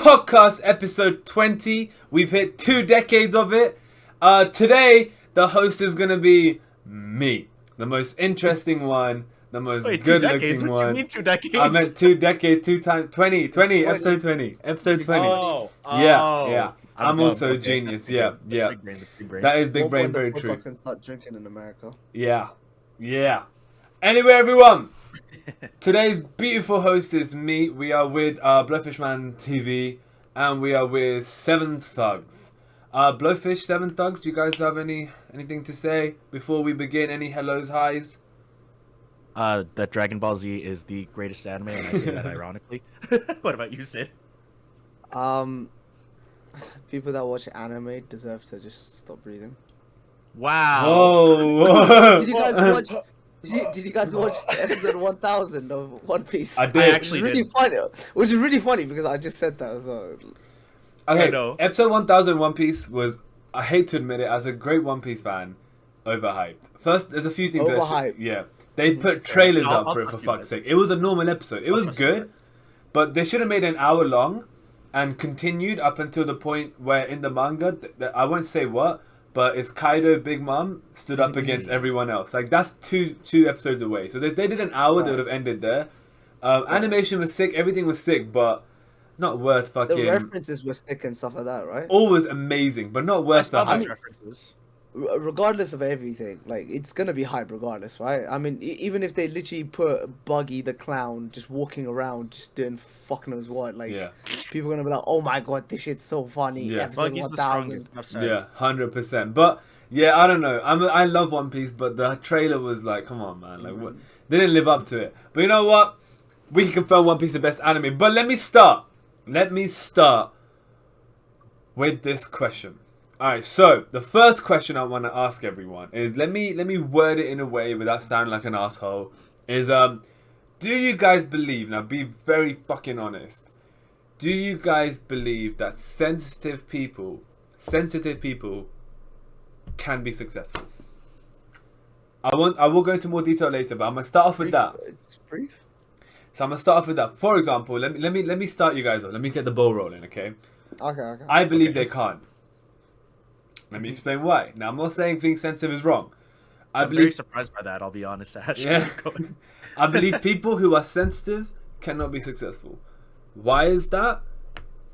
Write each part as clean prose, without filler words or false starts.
podcast episode 20. We've hit 2 decades of it. Today, the host is going to be me. The most interesting one. The most good-looking one. What do you mean 2 decades? I meant 2 decades, 2 times, 20, episode 20. Episode 20. Yeah. I'm also a genius. Yeah. Big brain. That is big brain, very true. Can start drinking in America. Yeah. Anyway, everyone. Today's beautiful host is me. We are with Blowfishman TV, and we are with 7 Thugs. Blowfish, 7 Thugs, do you guys have anything to say before we begin? Any hellos, highs? That Dragon Ball Z is the greatest anime, and I say that ironically. What about you, Sid? People that watch anime deserve to just stop breathing. Wow. Whoa. Did you guys watch? Did you guys watch episode 1000 of One Piece? I did. I actually Which is really funny because I just said that as well. Okay, episode 1000 One Piece was, I hate to admit it, as a great One Piece fan, overhyped. First, there's a few things Overhyped. they put trailers I'll up for it, for trust you fuck's guys. sake. It was a normal episode. It was good, but they should have made it an hour long and continued up until the point where in the manga, I won't say what, but it's Kaido, Big Mom, stood up against everyone else. Like, that's two episodes away. So they did an hour, they would have ended there. Animation was sick, everything was sick, but not worth fucking... The references were sick and stuff like that, right? All was amazing, but not worth the hype. References. Regardless of everything, like, it's gonna be hype regardless, right? I mean, even if they literally put Buggy the clown just walking around, just doing fuck knows what, like, people are gonna be like, oh my god, this shit's so funny. Yeah. Episode Buggy's 1000. the strongest. Yeah, 100%. But yeah, I don't know. I love One Piece, but the trailer was like, come on, man. Like, what? They didn't live up to it. But you know what? We can confirm One Piece is the best anime. But let me start with this question. All right. So the first question I want to ask everyone is, let me word it in a way without sounding like an asshole. Is do you guys believe? Now, be very fucking honest. Do you guys believe that sensitive people can be successful? I will go into more detail later, but I'm gonna start off with that. It's brief. So I'm gonna start off with that. For example, let me start you guys off. Let me get the ball rolling, okay? Okay. I believe they can't. Let me explain why. Now, I'm not saying being sensitive is wrong. I'm very surprised by that, I'll be honest, Ash. Yeah. I believe people who are sensitive cannot be successful. Why is that?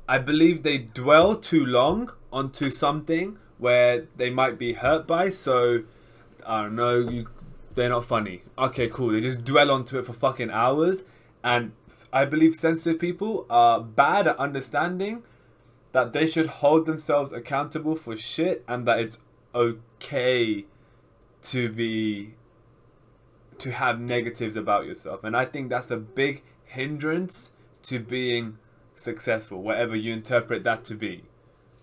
I believe they dwell too long onto something where they might be hurt by, so I don't know, they're not funny. Okay, cool. They just dwell onto it for fucking hours, and I believe sensitive people are bad at understanding that they should hold themselves accountable for shit, and that it's okay to have negatives about yourself. And I think that's a big hindrance to being successful, whatever you interpret that to be.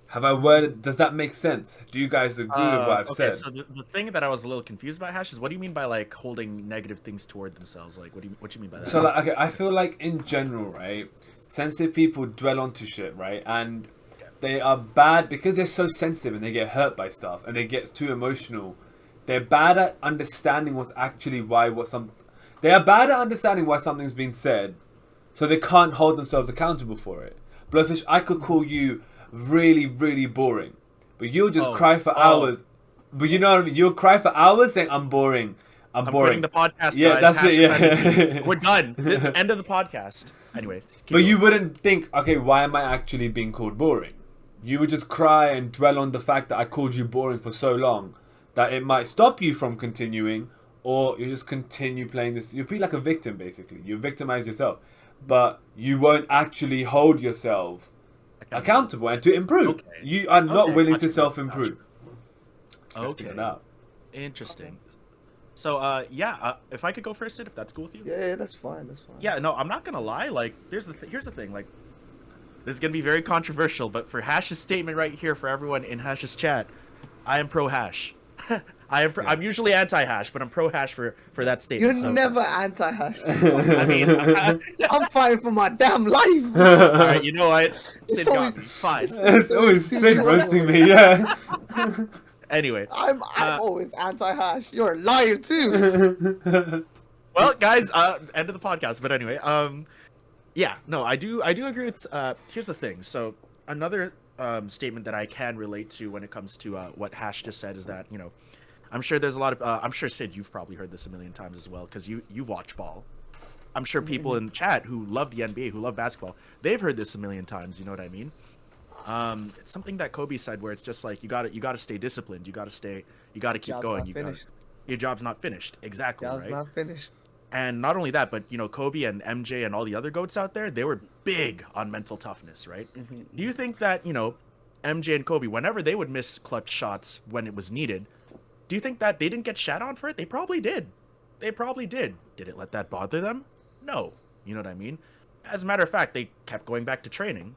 Have I worded? Does that make sense? Do you guys agree with what I've said? So the thing that I was a little confused by, Hash, is what do you mean by like holding negative things toward themselves? Like, what do you mean by that? So like, okay, I feel like in general, right, sensitive people dwell onto shit, right, and they are bad because they're so sensitive and they get hurt by stuff and they get too emotional. They're bad at understanding they are bad at understanding why something's been said, so they can't hold themselves accountable for it. Blowfish, I could call you really, really boring, but you'll just cry for hours. But you know what I mean? You'll cry for hours saying, I'm boring. I'm boring. Quitting the podcast, yeah, guys. that's it. Yeah. We're done. End of the podcast. Anyway. But you wouldn't think, okay, why am I actually being called boring? You would just cry and dwell on the fact that I called you boring for so long that it might stop you from continuing, or you just continue playing this. You'll be like a victim, basically. You victimize yourself, but you won't actually hold yourself accountable and to improve. Okay. You are not willing to self-improve. Okay. Interesting. So, if I could go first, Sid, if that's cool with you. Yeah, that's fine. Yeah, no, I'm not gonna lie. Like, here's the thing. Like, this is gonna be very controversial, but for Hash's statement right here, for everyone in Hash's chat, I am pro Hash. I'm usually anti-Hash, but I'm pro Hash for that statement. You're never anti-Hash. I mean, I'm fighting for my damn life. All right, you know what? Sid got me. Fine. It's always Sid roasting me, yeah. Anyway, I'm always anti-Hash. You're a liar too. well, guys, end of the podcast. But anyway, Yeah, no, I do agree with. Here's the thing. So another statement that I can relate to when it comes to what Hash just said is that I'm sure there's a lot of. I'm sure Sid, you've probably heard this a million times as well because you watch ball. I'm sure people in chat who love the NBA, who love basketball, they've heard this a million times. You know what I mean? It's something that Kobe said where it's just like you got to stay disciplined. You got to keep going. Your job's not finished. Exactly. Job's not finished. And not only that, but Kobe and MJ and all the other GOATs out there, they were big on mental toughness, right? Do you think that, MJ and Kobe, whenever they would miss clutch shots when it was needed, do you think that they didn't get shat on for it? They probably did. Did it let that bother them? No. You know what I mean? As a matter of fact, they kept going back to training.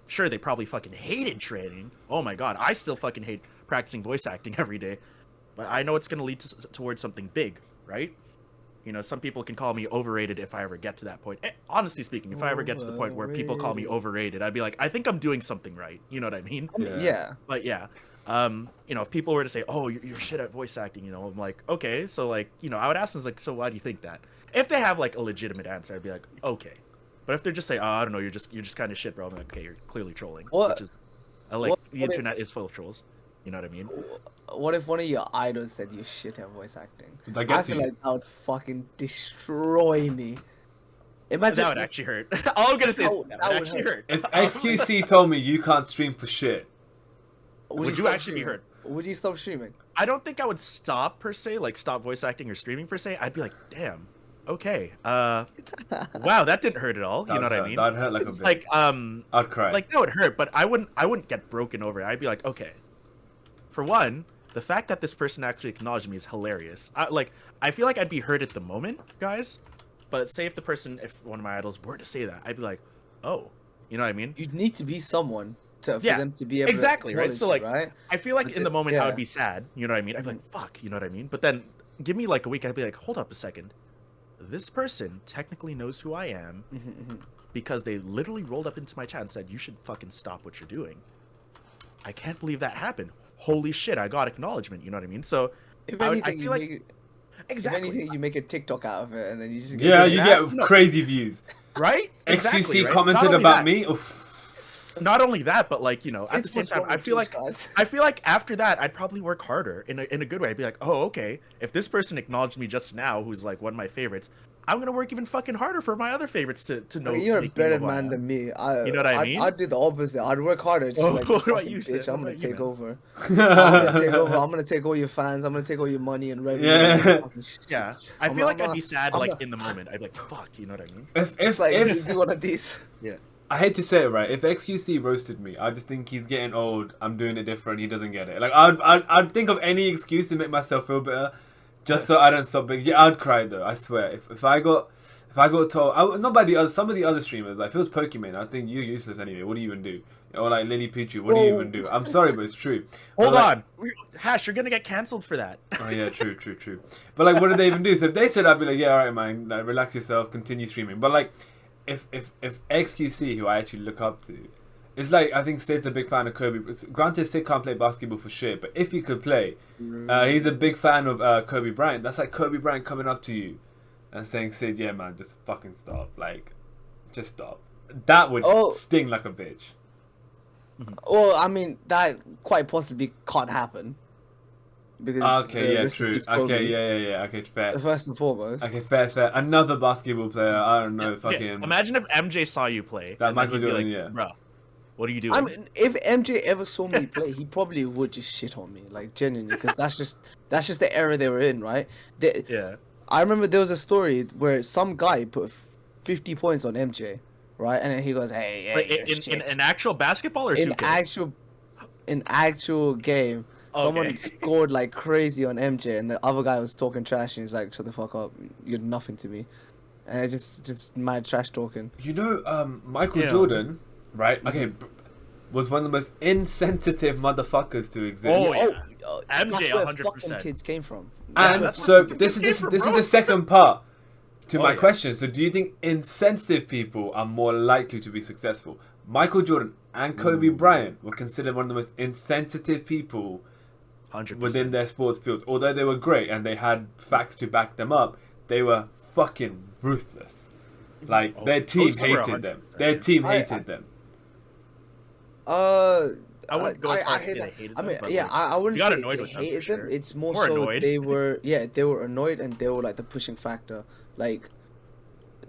Sure, they probably fucking hated training. Oh my God, I still fucking hate practicing voice acting every day. But I know it's going to lead towards something big, right? Some people can call me overrated if I ever get to that point. Honestly speaking, if I ever get to the point where people call me overrated, I'd be like, I think I'm doing something right. You know what I mean? Yeah. But yeah, if people were to say, "Oh, you're shit at voice acting," I'm like, okay, so I would ask them like, so why do you think that? If they have like a legitimate answer, I'd be like, okay. But if they're just saying, "Oh, I don't know, you're just kind of shit, bro," I'm like, okay, you're clearly trolling. Which is, the internet is full of trolls. You know what I mean? What if one of your idols said you're shit at voice acting? I feel like that would fucking destroy me. Imagine that would actually hurt. All I'm gonna say is that would actually hurt. If XQC told me you can't stream for shit, would you actually be hurt? Would you stop streaming? I don't think I would stop per se, like stop voice acting or streaming per se. I'd be like, damn, okay, wow, that didn't hurt at all. You know what I mean? That'd hurt like a bit. Like, I'd cry. Like that would hurt, but I wouldn't get broken over it. I'd be like, okay. For one, the fact that this person actually acknowledged me is hilarious. I feel like I'd be hurt at the moment, guys. But say if one of my idols were to say that, I'd be like, oh, you know what I mean? You'd need to be someone for them to be able exactly, to right? So right? I feel like in the moment I would be sad, you know what I mean? I'd be like, fuck, you know what I mean? But then give me like a week, I'd be like, hold up a second. This person technically knows who I am because they literally rolled up into my chat and said, you should fucking stop what you're doing. I can't believe that happened. Holy shit, I got acknowledgement, you know what I mean? So if anything, I feel like exactly. If anything, you make a TikTok out of it and then you just get crazy views. Right? XQC commented about me. Not only that, but at the same time, I feel like after that, I'd probably work harder in a good way. I'd be like, oh, okay, if this person acknowledged me just now, who's like one of my favorites, I'm gonna work even fucking harder for my other favorites to know. You're a better man than me. You know what I mean? I'd do the opposite. I'd work harder. Just what about you, bitch, Sid? I'm gonna take over. I'm gonna take over. I'm gonna take all your fans. I'm gonna take all your money and revenue. Yeah. I feel like I'd be sad in the moment. I'd be like, fuck, you know what I mean? If do one of these. Yeah. I hate to say it, right? If XQC roasted me, I just think he's getting old. I'm doing it different. He doesn't get it. I'd think of any excuse to make myself feel better, just so I don't stop. But yeah, I'd cry though. I swear. If I got told, not by some of the other streamers, like if it was Pokemon, I think you're useless anyway. What do you even do? Or like Lily Pichu, what do you even do? I'm sorry, but it's true. Hold on, Hash, you're gonna get cancelled for that. Oh yeah, true. But what do they even do? So if they said, I'd be like, yeah, all right, man, relax yourself, continue streaming. But if XQC, who I actually look up to, it's I think Sid's a big fan of Kobe. Granted, Sid can't play basketball for shit, but if he could play, he's a big fan of Kobe Bryant. That's like Kobe Bryant coming up to you and saying, Sid, yeah, man, just fucking stop. Just stop. That would sting like a bitch. Well, I mean, that quite possibly can't happen. Because true. Okay, okay, fair. First and foremost. Okay, fair. Another basketball player, I don't know, fucking... Imagine if MJ saw you play. That Michael Jordan, like, bro, what are you doing? I mean, if MJ ever saw me play, he probably would just shit on me, genuinely, because that's just the era they were in, right? I remember there was a story where some guy put 50 points on MJ, right? And then he goes, hey, in an actual basketball or 2K? In actual game. Okay. Someone scored like crazy on MJ, and the other guy was talking trash, and he's like, shut the fuck up, you're nothing to me. And it just mad trash talking. Michael Jordan, right? Okay, was one of the most insensitive motherfuckers to exist. Oh yeah. MJ, that's where 100%. fucking kids came from. And so this is the second part to my question. So do you think insensitive people are more likely to be successful? Michael Jordan and Kobe Bryant were considered one of the most insensitive people 100%. within their sports fields. Although they were great and they had facts to back them up, they were fucking ruthless. Like their team those two are hated them. 100%. Their team hated them. I wouldn't go as far as say hate they that. hated I them. mean, but, yeah, like, I wouldn't you got say annoyed they with them, for hated them. sure. It's more More so annoyed. they were annoyed and they were like the pushing factor. Like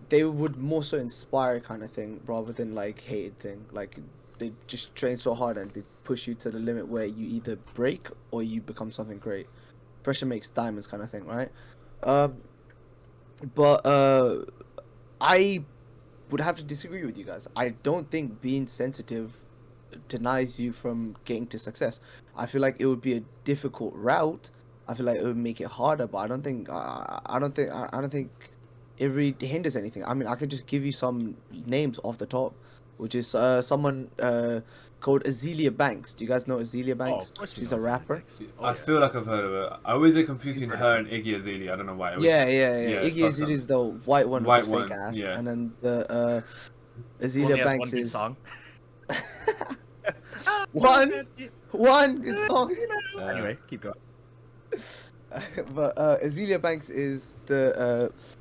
they would more so inspire kind of thing rather than like hated thing. Like they just train so hard and they push you to the limit where you either break or you become something great. Pressure makes diamonds kind of thing, right? But I would have to disagree with you guys. I don't think being sensitive denies you from getting to success. I feel like it would be a difficult route. I feel like it would make it harder, but I don't think I don't think it really hinders anything. I mean, I could just give you some names off the top, which is someone called Azealia Banks. Do you guys know Azealia Banks? of course we She's know a Azealia rapper. Banks. I feel like I've heard of her. I always get confused You've between heard her of and Iggy Azalea. I don't know why. Yeah. Yeah, Iggy fuck Azalea is them. the white one White with the fake one, ass, yeah. and then the Who Azealia only has Banks one good is song. one good song. Anyway, keep going. But Azealia Banks is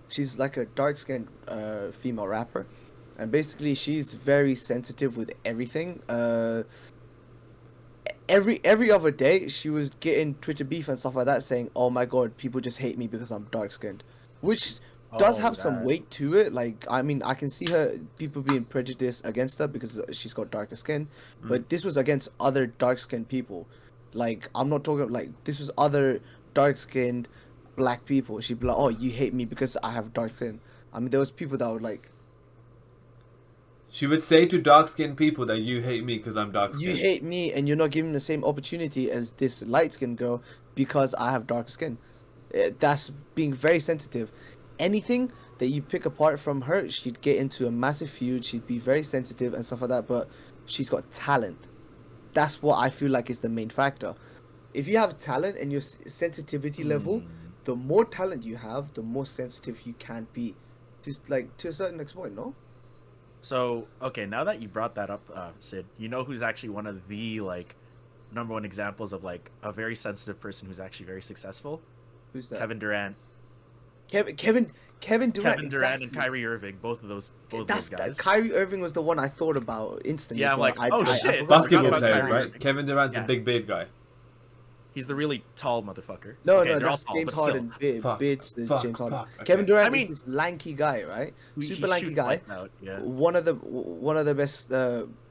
she's like a dark skinned female rapper, and basically she's very sensitive with everything. Every other day she was getting Twitter beef and stuff like that, saying, "Oh my god, people just hate me because I'm dark skinned," which does have some weight to it. Like, I mean, I can see people being prejudiced against her because she's got darker skin, but this was against other dark skinned people. Like, I'm not talking like this was other dark skinned black people. She'd be like, "Oh, you hate me because I have dark skin." I mean, there was people that would like, She would say to dark-skinned people that you hate me because I'm dark-skinned. "You hate me and you're not giving the same opportunity as this light skinned girl because I have darker skin." That's being very sensitive. Anything that you pick apart from her, she'd get into a massive feud. She'd be very sensitive and stuff like that. But she's got talent. That's what I feel like is the main factor. If you have talent and your sensitivity level, the more talent you have, the more sensitive you can be, just like to a certain extent, no? So, okay, now that you brought that up, Sid, you know who's actually one of the like number one examples of like a very sensitive person who's actually very successful? Who's that? Kevin Durant. Kevin Durant. Kevin Durant exactly. and Kyrie Irving, both of those guys. Kyrie Irving was the one I thought about instantly. Yeah, I'm but like, oh, shit. forgot Basketball about players, Kyrie right? Irving. Kevin Durant's Yeah. a big beard guy. He's the really tall motherfucker. No, Okay, no, they're all that's tall, James but still. Harden. Fuck, James Harden. okay. Kevin Durant I mean, is this lanky guy, right? He Super lanky shoots guy. lights out, yeah. One of the best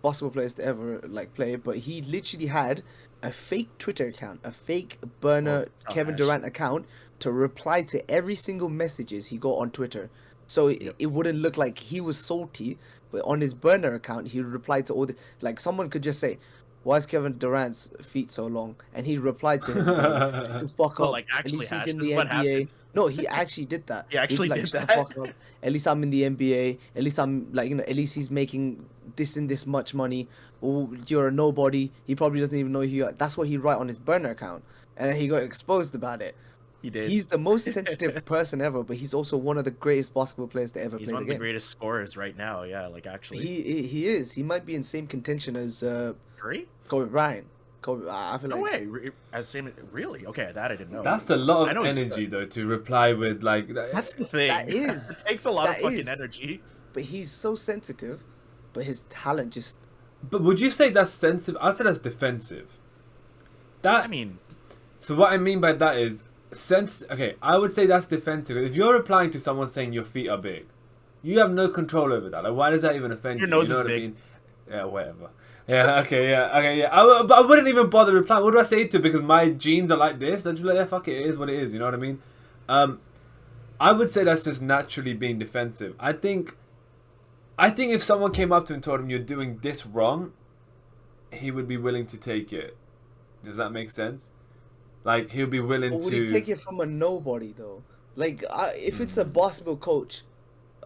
basketball players to ever like play. But he literally had a fake Twitter account, a fake burner Kevin Ash. Durant account to reply to every single messages he got on Twitter. So it wouldn't look like he was salty, but on his burner account, he would reply to all the like someone could just say, "Why is Kevin Durant's feet so long?" And he replied to him, like, "To fuck Well, up." like, At actually, least Hash, he's in this the is what NBA. happened. No, he actually did that. He actually He'd be did "Shut the that? fuck up. At least I'm in the NBA. At least I'm like, at least he's making this and this much money. Oh, you're a nobody. He probably doesn't even know who you are. That's what he write on his burner account. And then he got exposed about it. He did. He's the most sensitive person ever, but he's also one of the greatest basketball players to ever He's play one the of the game. greatest scorers right now. Yeah, like actually. He is. He might be in same contention as Curry? Kobe Bryant. I feel No like way. As same. Really? Okay, that I didn't know. That's a lot I know of he's energy, good. though, to reply with like. That's the thing. That is. It takes a lot of That fucking is. energy. But he's so sensitive, but his talent just But would you say that's sensitive? I said that's defensive. That I mean, So what I mean by that is okay, I would say that's defensive. If you're replying to someone saying your feet are big, you have no control over that. Like, why does that even offend Your you? nose You know is what I big. mean? Yeah, whatever. Yeah, okay, yeah. But I wouldn't even bother replying. What do I say to it? Because my genes are like this? Don't you be like, yeah, fuck it, it is what it is. You know what I mean? I would say that's just naturally being defensive. I think if someone came up to him and told him you're doing this wrong, he would be willing to take it. Does that make sense? Like, he'll be willing But would to... he take it from a nobody though? Like, if it's a basketball coach,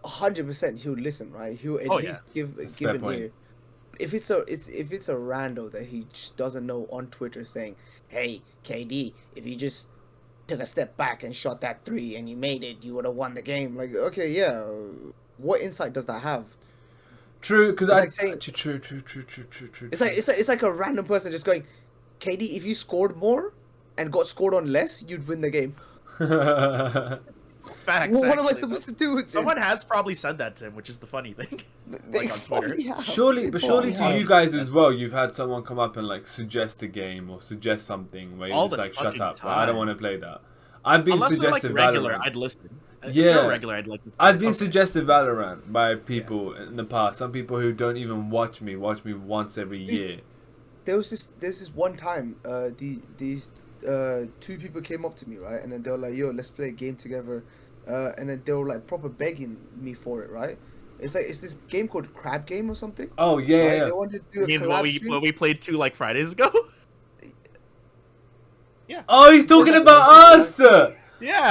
100% he'll listen, right? He'll at least give That's a fair an point. ear. If it's a rando that he just doesn't know on Twitter saying, "Hey, KD, if you just took a step back and shot that three and you made it, you would have won the game." Like, okay, yeah. What insight does that have? True, because It's I... like saying- True. It's like a random person just going, "KD, if you scored more and got scored on less, you'd win the game." Facts. What am I actually. supposed to do with this? Someone has probably said that to him, which is the funny thing. Like on Twitter. probably have. Surely Probably to have. you guys as well, you've had someone come up and like suggest a game or suggest something where you're All just the like, shut fucking up, I don't time. want to play that. I've been Unless they're like suggested regular, Valorant. I'd listen. If Yeah. they're regular, I'd like. I've been suggested Valorant by people in the past. Some people who don't even watch me once every year. There's this one time, these two people came up to me, right, and then they were like, "Yo, let's play a game together," and then they were like proper begging me for it, right? It's this game called Crab Game or something. Oh yeah, Right? yeah. They wanted to do a You mean collab stream. what we played 2 like Fridays ago? Yeah. Oh, he's talking about us. Yeah.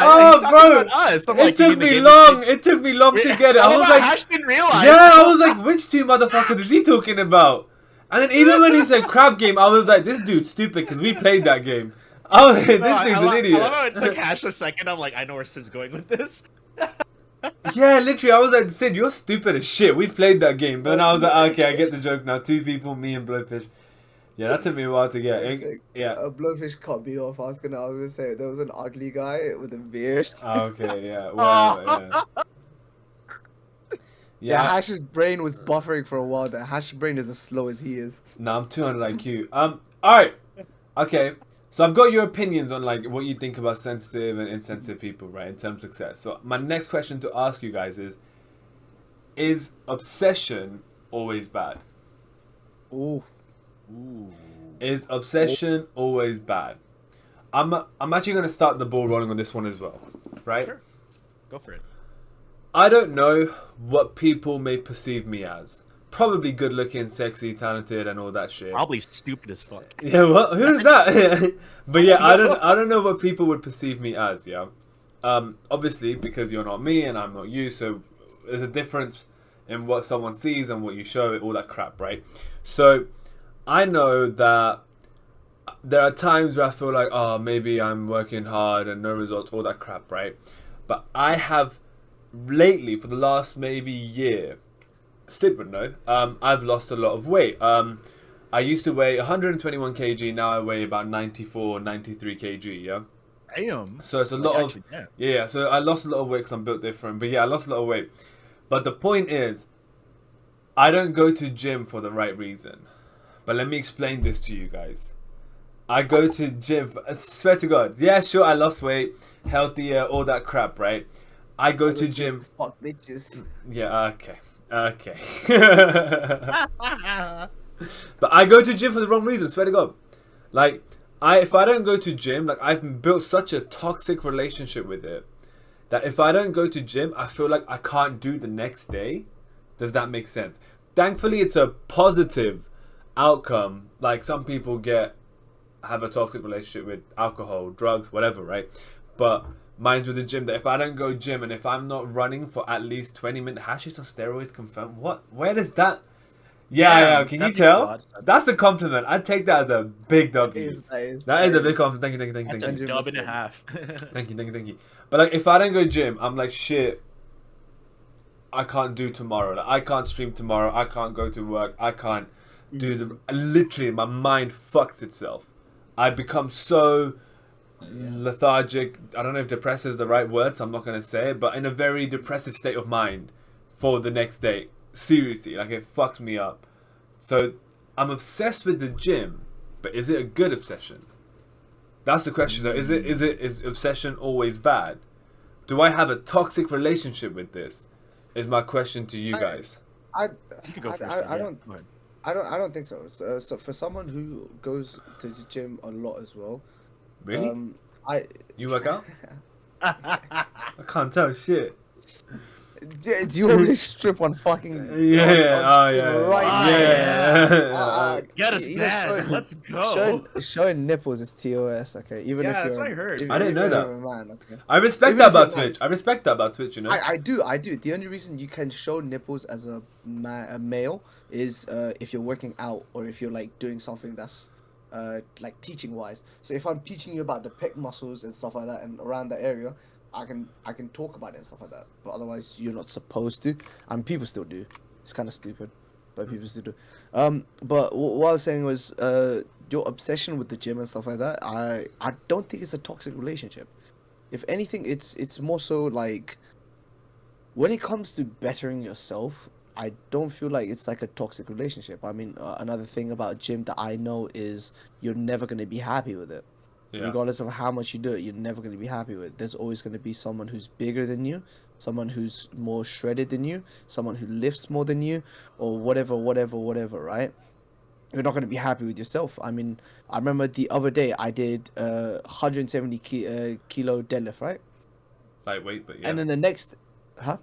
Oh, he's talking bro. about us. I'm It like, you took mean the me game long. It took me long to get it. I was like, Hash didn't realize. yeah, I was like, which two motherfuckers is he talking about? And then even when he said Crab Game, I was like, this dude's stupid because we played that game. Oh, this dude's an idiot. I love how it took Hash a second. I'm like, I know where Sid's going with this. Yeah, literally, I was like, Sid, you're stupid as shit. We've played that game. But then I was like, okay, I get the joke now. 2 people, me and Blowfish. Yeah, that took me a while to get. Yeah. A Blowfish cut me off. I was gonna say there was an ugly guy with a beard. Oh, okay, yeah. Well, yeah. Yeah, Hash's brain was buffering for a while. That Hash's brain is as slow as he is. No, I'm 200 IQ. Alright. Okay. So I've got your opinions on like what you think about sensitive and insensitive people, right, in terms of success. So my next question to ask you guys is obsession always bad? Ooh. Is obsession always bad? I'm actually going to start the ball rolling on this one as well, right? Sure. Go for it. I don't know what people may perceive me as. Probably good looking, sexy, talented, and all that shit. Probably stupid as fuck. Yeah, what? Who's that? But yeah, I don't know what people would perceive me as. Yeah, obviously because you're not me and I'm not you, so there's a difference in what someone sees and what you show, all that crap, right? So I know that there are times where I feel like, oh, maybe I'm working hard and no results, all that crap, right? But I have lately, for the last maybe year, Sid would know, I've lost a lot of weight. I used to weigh 121 kg, now I weigh about 94, 93 kg, yeah? Damn. So it's a lot of... Yeah, so I lost a lot of weight because I'm built different. But yeah, I lost a lot of weight. But the point is, I don't go to gym for the right reason. But let me explain this to you guys. I go to gym, I swear to God. Yeah, sure, I lost weight, healthier, all that crap, right? I go to gym... Fuck bitches. Yeah, okay. Okay. But I go to gym for the wrong reason, swear to God. Like, if I don't go to gym, like, I've built such a toxic relationship with it that if I don't go to gym, I feel like I can't do the next day. Does that make sense? Thankfully, it's a positive outcome. Like, some people have a toxic relationship with alcohol, drugs, whatever, right? But mine's with the gym, that if I don't go gym and if I'm not running for at least 20 minutes, hashes on steroids confirmed. What? Where does that... Yeah, can you tell? That's the compliment. I'd take that as a big W. That is a big compliment. Thank you. That's a dub and a half. Thank you. But like, if I don't go gym, I'm like, shit, I can't do tomorrow. Like, I can't stream tomorrow. I can't go to work. I can't do literally, my mind fucks itself. I become so lethargic. I don't know if depressed is the right word, so I'm not going to say it, but in a very depressive state of mind for the next day. Seriously, like, it fucks me up. So I'm obsessed with the gym, but is it a good obsession? That's the question. So is obsession always bad? Do I have a toxic relationship with this? Is my question to you guys. I don't think so. So for someone who goes to the gym a lot as well. Really? You work out? I can't tell shit. Do you want me to strip on fucking... Yeah. Get us mad. Let's go. Showing nipples is TOS, okay? Even if that's what I heard. I didn't know that. Man, okay? I respect that about Twitch. I respect that about Twitch, you know? I do. The only reason you can show nipples as a male is if you're working out or if you're like doing something that's like teaching wise. So if I'm teaching you about the pec muscles and stuff like that and around that area, I can talk about it and stuff like that, but otherwise you're not supposed to. And people still do. It's kind of stupid, but people still do. But what I was saying was, your obsession with the gym and stuff like that. I don't think it's a toxic relationship. if anything, it's more so like when it comes to bettering yourself, I don't feel like it's like a toxic relationship. I mean, another thing about gym that I know is you're never going to be happy with it. Yeah. Regardless of how much you do it, you're never going to be happy with it. There's always going to be someone who's bigger than you, someone who's more shredded than you, someone who lifts more than you, or whatever, right? You're not going to be happy with yourself. I mean, I remember the other day I did 170 kilo deadlift, right? Lightweight, but yeah. And then the next, huh?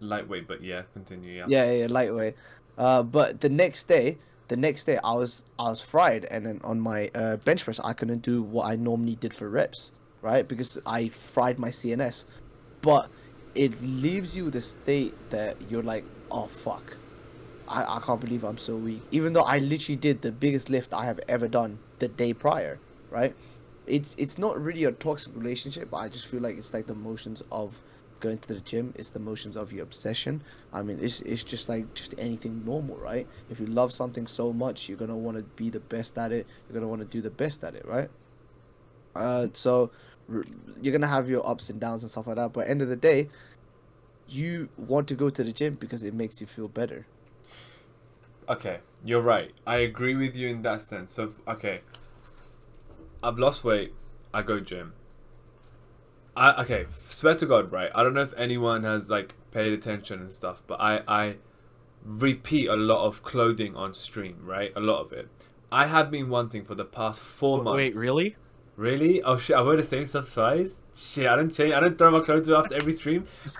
Lightweight, but yeah, continue. Yeah. Yeah, lightweight. But the next day I was fried, and then on my bench press I couldn't do what I normally did for reps, right? Because I fried my CNS. But it leaves you with a state that you're like, oh fuck, I can't believe I'm so weak. Even though I literally did the biggest lift I have ever done the day prior, right? It's not really a toxic relationship, but I just feel like it's like the motions of going to the gym. It's the motions of your obsession. I mean, it's just like just anything normal, right? If you love something so much, you're gonna want to be the best at it. You're gonna want to do the best at it, right? So you're gonna have your ups and downs and stuff like that. But at the end of the day, you want to go to the gym because it makes you feel better. Okay, you're right. I agree with you in that sense. So, okay, I've lost weight. I go gym. Okay, swear to God, right? I don't know if anyone has like paid attention and stuff, but I repeat a lot of clothing on stream, right? A lot of it. I have been wanting for the past 4 months. Wait, really? Really? Oh shit! I wear the same stuff twice. Shit! I don't change. I don't throw my clothes away after every stream. This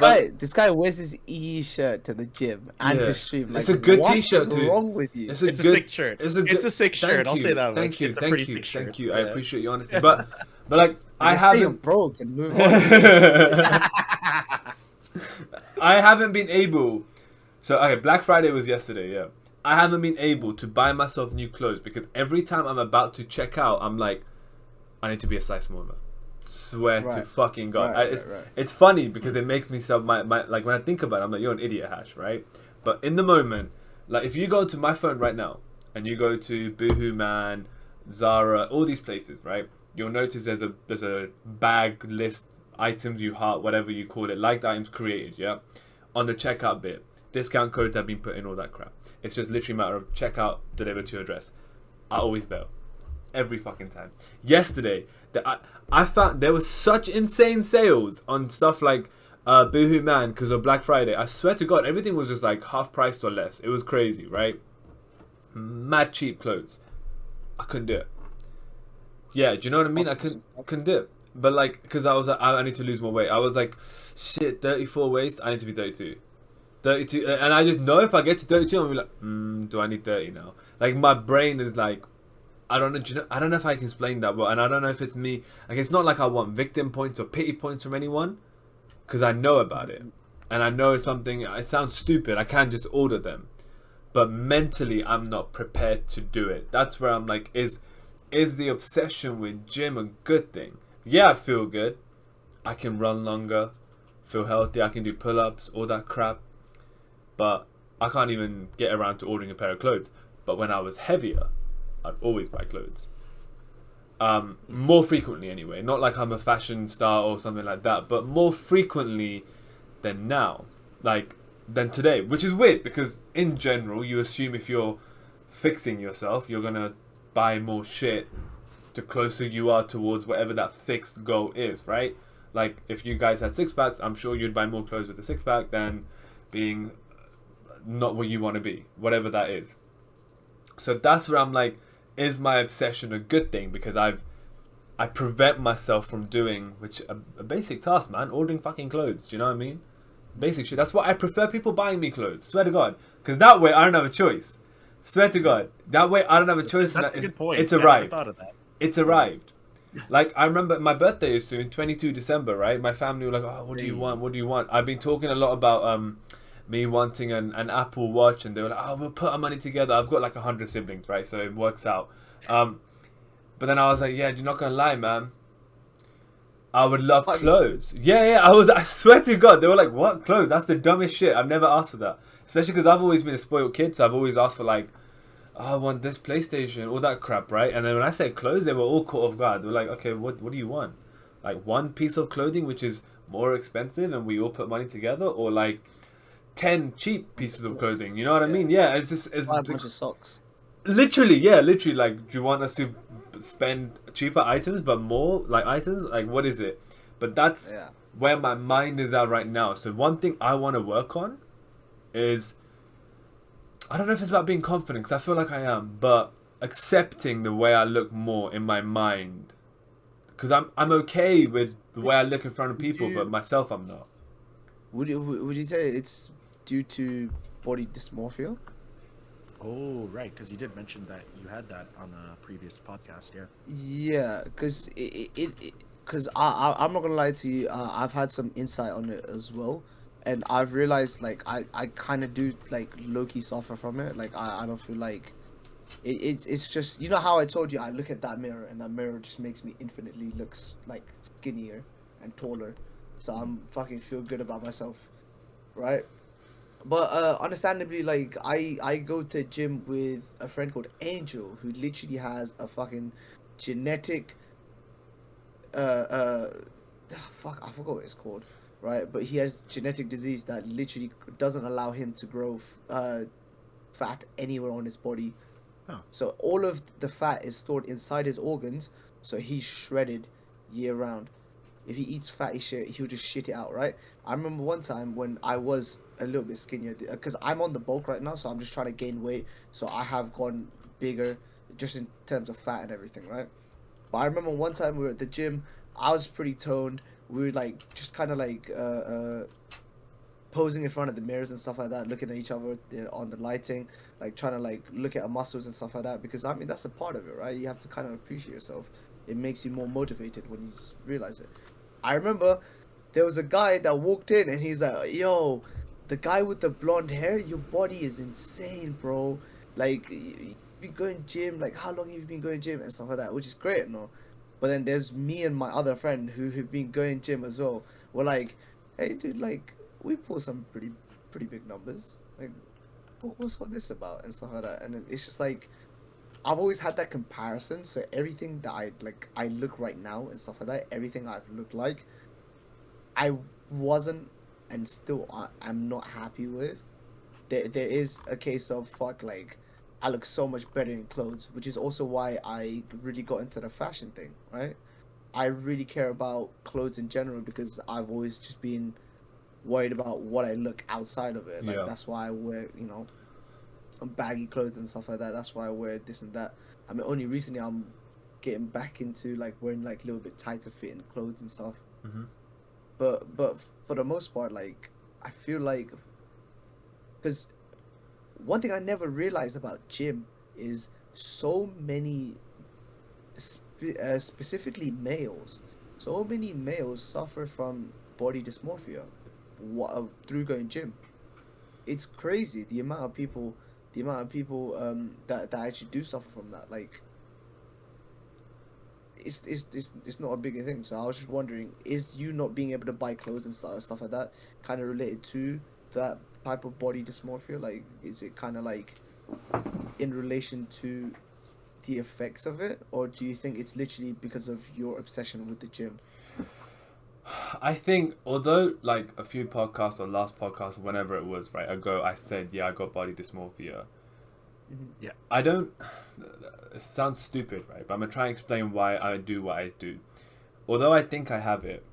guy wears his EE shirt to the gym and to stream. Like, it's a good what T-shirt is too. wrong with you? It's a sick shirt. It's a sick shirt. Thank I'll you, say that. Thank you. It's a Thank pretty you. sick shirt. Thank you. Yeah. I appreciate your honesty, but like I Just say you're haven't. broke and move on. I haven't been able. So okay, Black Friday was yesterday. Yeah, I haven't been able to buy myself new clothes because every time I'm about to check out, I'm like, I need to be a size smaller. Swear to fucking God. It's funny because it makes me so my like when I think about it, I'm like, you're an idiot, Hash, right? But in the moment, like if you go to my phone right now and you go to Boohoo Man, Zara, all these places, right? You'll notice there's a bag list, items you heart, whatever you call it, liked items created, yeah? On the checkout bit, discount codes have been put in, all that crap. It's just literally a matter of checkout, deliver to your address. I always bail. Every fucking time. Yesterday, I found there was such insane sales on stuff like Boohoo Man because of Black Friday. I swear to God, everything was just like half priced or less. It was crazy, right? Mad cheap clothes. I couldn't do it. Yeah, do you know what I mean? I couldn't do it. But like, because I was like, I need to lose more weight. I was like, shit, 34 waist, I need to be 32. 32, and I just know if I get to 32, I'm gonna be like, do I need 30 now? Like my brain is like, I don't know. I don't know if I can explain that, but and I don't know if it's me. Like it's not like I want victim points or pity points from anyone, because I know about it, and I know it's something. It sounds stupid. I can't just order them, but mentally I'm not prepared to do it. That's where I'm like, is the obsession with gym a good thing? Yeah, I feel good. I can run longer, feel healthy. I can do pull-ups, all that crap, but I can't even get around to ordering a pair of clothes. But when I was heavier, I'd always buy clothes. More frequently anyway. Not like I'm a fashion star or something like that, but more frequently than now. Like, than today. Which is weird because in general, you assume if you're fixing yourself, you're going to buy more shit the closer you are towards whatever that fixed goal is, right? Like, if you guys had six-packs, I'm sure you'd buy more clothes with a six-pack than being not what you want to be. Whatever that is. So that's where I'm like, is my obsession a good thing? Because I prevent myself from doing a basic task, man. Ordering fucking clothes. Do you know what I mean? Basic shit. That's why I prefer people buying me clothes. Swear to God. Because that way I don't have a choice. Swear to God. That way I don't have a choice. That's a good point. It's arrived. I thought of that. It's arrived. Like, I remember my birthday is soon, 22 December, right? My family were like, oh, what do you want? What do you want? I've been talking a lot about me wanting an Apple Watch, and they were like, oh, we'll put our money together. I've got like 100 siblings, right? So it works out. But then I was like, yeah, you're not gonna lie, man. I would love clothes. Yeah. I swear to God, they were like, what clothes? That's the dumbest shit. I've never asked for that. Especially because I've always been a spoiled kid, so I've always asked for like, oh, I want this PlayStation, all that crap, right? And then when I said clothes, they were all caught off guard. They were like, okay, what do you want? like one piece of clothing which is more expensive and we all put money together, or like 10 cheap pieces of clothing? You know what I mean? Yeah, it's just Buy a bunch of socks. literally, yeah, literally. Like, do you want us to spend cheaper items but more like items? Like, what is it? But that's where my mind is at right now. So one thing I want to work on is, I don't know if it's about being confident, because I feel like I am, but accepting the way I look more in my mind. Because I'm okay with the way I look in front of people, but myself I'm not. Would you say it's due to body dysmorphia? Oh, right, because you did mention that you had that on a previous podcast, yeah. Yeah, because I'm not gonna lie to you. I've had some insight on it as well, and I've realized like I kind of do like low key suffer from it. Like I don't feel like it's just, you know how I told you, I look at that mirror and that mirror just makes me infinitely looks like skinnier and taller, so I'm fucking feel good about myself, right? But understandably, like I go to gym with a friend called Angel, who literally has a fucking genetic fuck, I forgot what it's called, right? But he has genetic disease that literally doesn't allow him to grow fat anywhere on his body. Huh. So all of the fat is stored inside his organs, so he's shredded year round. If he eats fatty shit, he'll just shit it out, right? I remember one time when I was a little bit skinnier, because I'm on the bulk right now, so I'm just trying to gain weight. So I have gone bigger, just in terms of fat and everything, right? But I remember one time we were at the gym, I was pretty toned. We were like, just kind of like posing in front of the mirrors and stuff like that, looking at each other on the lighting, like trying to like look at our muscles and stuff like that. Because I mean, that's a part of it, right? You have to kind of appreciate yourself. It makes you more motivated when you realize it. I remember there was a guy that walked in and he's like, yo, the guy with the blonde hair, your body is insane, bro. Like, you've been going gym, like, how long have you been going gym and stuff like that, which is great, no? But then there's me and my other friend who've been going gym as well. We're like, hey, dude, like, we pull some pretty big numbers. Like, what's all this about and stuff like that. And then it's just like, I've always had that comparison, so everything that I look right now and stuff like that, everything I've looked like, I wasn't and still I'm not happy with. There is a case of fuck, like, I look so much better in clothes, which is also why I really got into the fashion thing, right? I really care about clothes in general because I've always just been worried about what I look outside of it. Like, that's why I wear, you know, baggy clothes and stuff like that. That's why I wear this and that. I mean, only recently I'm getting back into like wearing like a little bit tighter fitting clothes and stuff. Mm-hmm. But for the most part, like, I feel like, because one thing I never realized about gym is so many specifically males, so many males suffer from body dysmorphia through going gym. It's crazy the amount of people that actually do suffer from that. Like, it's not a big thing. So I was just wondering, is you not being able to buy clothes and stuff like that kind of related to that type of body dysmorphia? Like, is it kind of like in relation to the effects of it, or do you think it's literally because of your obsession with the gym? I think, although like a few podcasts or last podcast or whenever it was ago, I said, yeah, I got body dysmorphia. Mm-hmm. Yeah, I don't. It sounds stupid, right? But I'm gonna try and explain why I do what I do. Although I think I have it,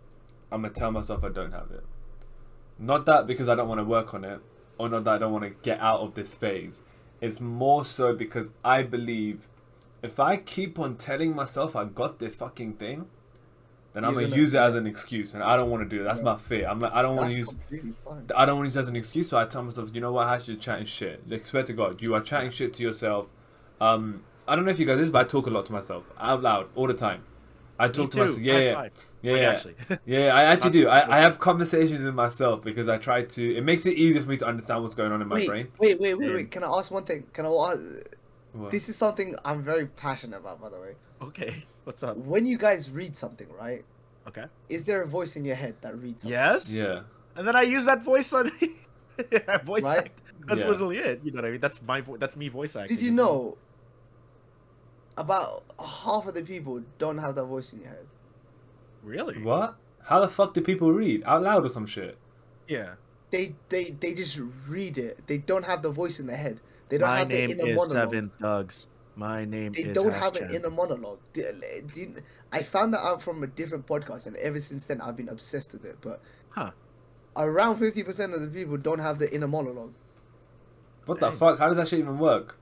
I'm gonna tell myself I don't have it. Not that because I don't want to work on it, or not that I don't want to get out of this phase. It's more so because I believe if I keep on telling myself I got this fucking thing, then I'm gonna use it as an excuse, and I don't want to do it. That's my fear. I'm like, I don't want to use. I don't want to use it as an excuse, so I tell myself, you know what? I should chatting shit. Like, swear to God, you are chatting shit to yourself. I don't know if you guys do this, but I talk a lot to myself out loud all the time. I talk to myself. Yeah. I actually do. I have conversations with myself because I try to. It makes it easier for me to understand what's going on in my brain. Wait. Can I ask one thing? What? This is something I'm very passionate about, by the way. Okay, what's up? When you guys read something, right? Okay. Is there a voice in your head that reads something? Yes. Yeah. And then I use that voice on voice right? act. That's literally it. You know what I mean? That's that's me voice acting. Did you know about half of the people don't have that voice in your head? Really? What? How the fuck do people read? Out loud or some shit? Yeah. They just read it. They don't have the voice in their head. They don't My have the name inner is monologue. Seven Thugs. My name They is don't Hash have an Chan. inner monologue. I found that out from a different podcast, and ever since then I've been obsessed with it. But around 50% of the people don't have the inner monologue. What the fuck? How does that shit even work?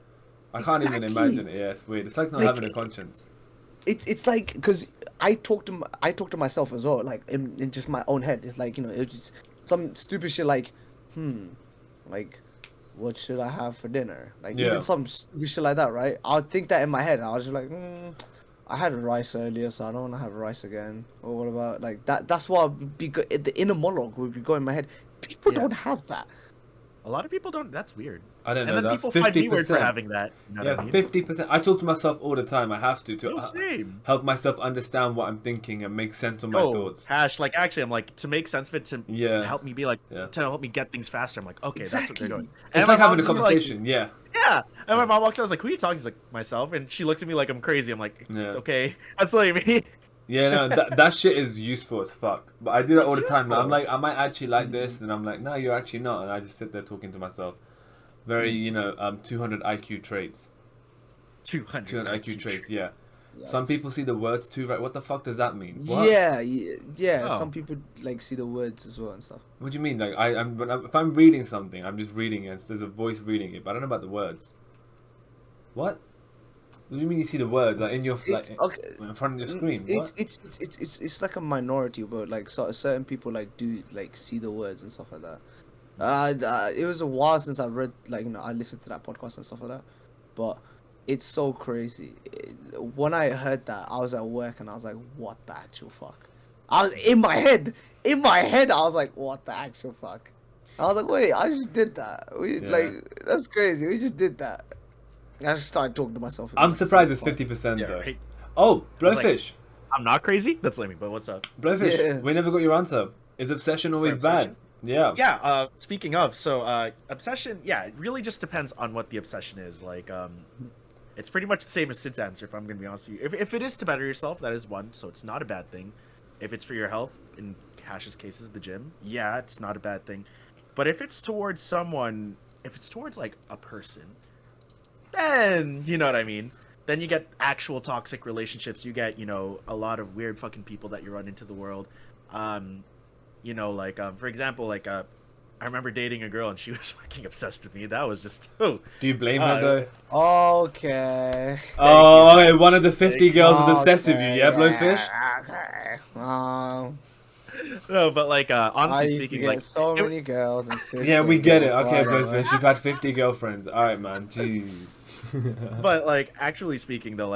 I can't even Exactly. imagine it. Yeah, it's weird. It's like not having a conscience. It's like, because I talk to myself as well, like in just my own head. It's like, you know, it's just some stupid shit like, like, what should I have for dinner? Like, even some stupid shit like that, right? I'll think that in my head. I was just like, I had rice earlier, so I don't want to have rice again. Or what about like that? That's what the inner monologue would be going in my head. People don't have that. A lot of people don't. That's weird. I don't know. And then people find me weird for having that. You know what I mean? 50%. I talk to myself all the time. I have to Same. help myself understand what I'm thinking and make sense of my thoughts. Hash, like actually, I'm like, to make sense of it, to help me be like, to help me get things faster. I'm like, okay, that's what they're doing. It's like having a conversation. Yeah. And my mom walks out. I was like, who are you talking to? She's like, myself. And she looks at me like I'm crazy. I'm like, okay, that's what I mean. Yeah, no, that shit is useful as fuck. But I do that all the time. I'm like, I might actually like this, and I'm like, no, you're actually not, and I just sit there talking to myself. Very, 200 IQ traits. 200 IQ traits. Yeah. Yes. Some people see the words too, right? What the fuck does that mean? What? Yeah. Oh. Some people like see the words as well and stuff. What do you mean? Like, if I'm reading something, I'm just reading it. There's a voice reading it, but I don't know about the words. What? What do you mean you see the words like in your in front of your screen? It's like a minority, but like certain people like do like see the words and stuff like that. It was a while since I read I listened to that podcast and stuff like that, but it's so crazy. When I heard that, I was at work and I was like, "What the actual fuck?" I was in my head. I was like, "What the actual fuck?" I was like, "Wait, I just did that. That's crazy. We just did that." I just started talking to myself. I'm surprised it's 50% though. Right. Oh, Blowfish. I'm not crazy. That's Lemmy, but what's up? Blowfish, we never got your answer. Is obsession always bad? Yeah. Yeah. Speaking of, so obsession, it really just depends on what the obsession is. Like, it's pretty much the same as Sid's answer. If I'm gonna be honest with you, if it is to better yourself, that is one. So it's not a bad thing. If it's for your health, in Hash's case, is the gym. Yeah, it's not a bad thing. But if it's towards someone, if it's towards like a person, then you know what I mean. Then you get actual toxic relationships. You get, a lot of weird fucking people that you run into the world. For example, I remember dating a girl and she was fucking obsessed with me. That was just Do you blame her though? Okay. Oh, okay. One of the 50 girls is obsessed with you, yeah, Blowfish? Okay. No, but honestly speaking, like so many girls and yeah, we get it. Okay, Blowfish, you've had 50 girlfriends. All right, man. Jeez. But actually speaking though,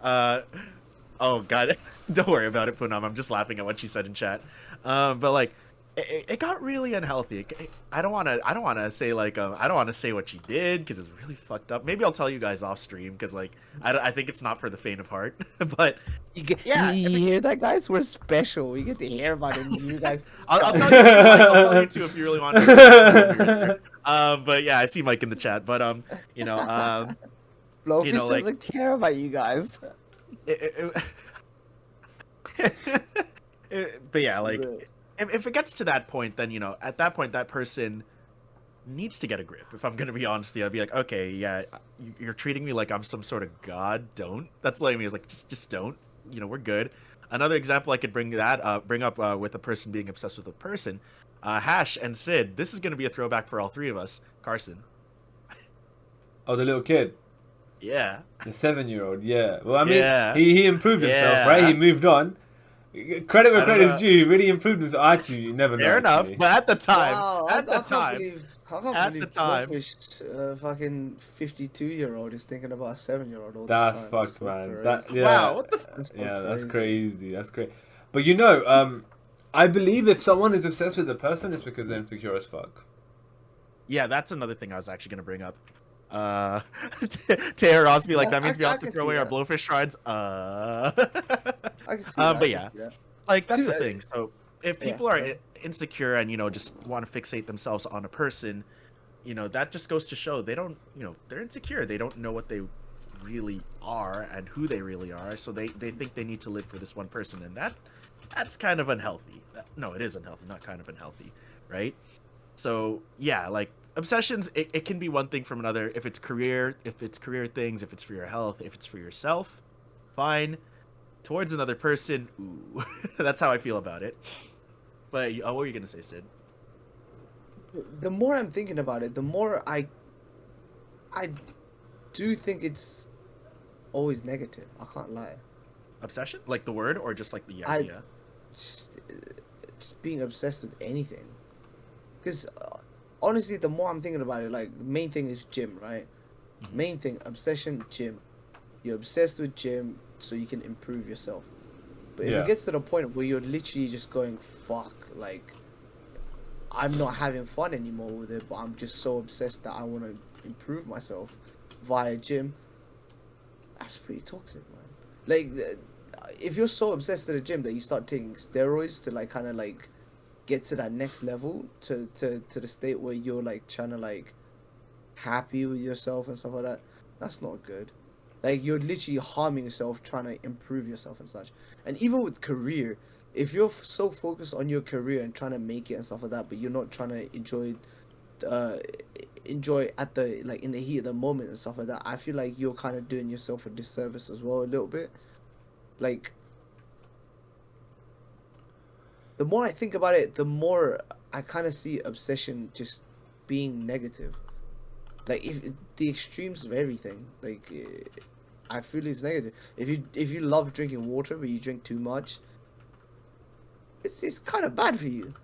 oh god, don't worry about it, Poonam. I'm just laughing at what she said in chat. But it got really unhealthy. I don't want to say I don't want to say what she did because it's really fucked up. Maybe I'll tell you guys off stream because I think it's not for the faint of heart. But you hear that, guys? We're special. We get to hear about it. You guys. I'll tell you. I'll tell you too if you really want to. But yeah, I see Mike in the chat. But Blowfish doesn't care about you guys. But yeah, if it gets to that point, then at that point that person needs to get a grip. If I'm gonna be honest, I'd be like, okay, yeah, you're treating me like I'm some sort of god. Don't. That's like me. Is like just don't. We're good. Another example I could bring up with a person being obsessed with a person, Hash and Sid. This is gonna be a throwback for all three of us. Carson. Oh, the little kid. Yeah. The 7-year-old. Yeah. Well, I mean, he improved himself, right? He moved on. Credit where credit is due. He really improved himself. Actually, you never know. Fair enough, but at the time, I can't believe Blowfish, fucking 52-year-old is thinking about a 7-year-old. That's fucked, man. Wow, what the? That's crazy. That's crazy. But I believe if someone is obsessed with a person, it's because they're insecure as fuck. Yeah, that's another thing I was actually gonna bring up. Tara Ross be like, that means we have to throw away our Blowfish shrines. I can see that. But yeah, that's the thing. So if people are insecure and just want to fixate themselves on a person, that just goes to show they don't, they're insecure. They don't know what they really are and who they really are. So they think they need to live for this one person, and that's kind of unhealthy. No, it is unhealthy, not kind of unhealthy, right? So yeah, like obsessions, it can be one thing from another. If it's career things, if it's for your health, if it's for yourself, fine. Towards another person, ooh, that's how I feel about it. But what were you gonna say, Sid? The more I'm thinking about it, the more I do think it's always negative. I can't lie. Obsession, like the word, or just like the idea? Just being obsessed with anything. Because honestly, the more I'm thinking about it, like the main thing is gym, right? Main thing, obsession, gym. You're obsessed with gym so you can improve yourself. But if it gets to the point where you're literally just going, fuck, like, I'm not having fun anymore with it, but I'm just so obsessed that I want to improve myself via gym, that's pretty toxic, man. Like, if you're so obsessed with the gym that you start taking steroids to, like, kind of, like, get to that next level, to the state where you're, like, trying to, like, happy with yourself and stuff like that, that's not good. Like, you're literally harming yourself trying to improve yourself and such. And even with career, if you're so focused on your career and trying to make it and stuff like that, but you're not trying to enjoy at the, like, in the heat of the moment and stuff like that, I feel like you're kind of doing yourself a disservice as well a little bit. Like, the more I think about it, the more I kind of see obsession just being negative. Like, if the extremes of everything, like, I feel it's negative. If you love drinking water but you drink too much, it's kind of bad for you.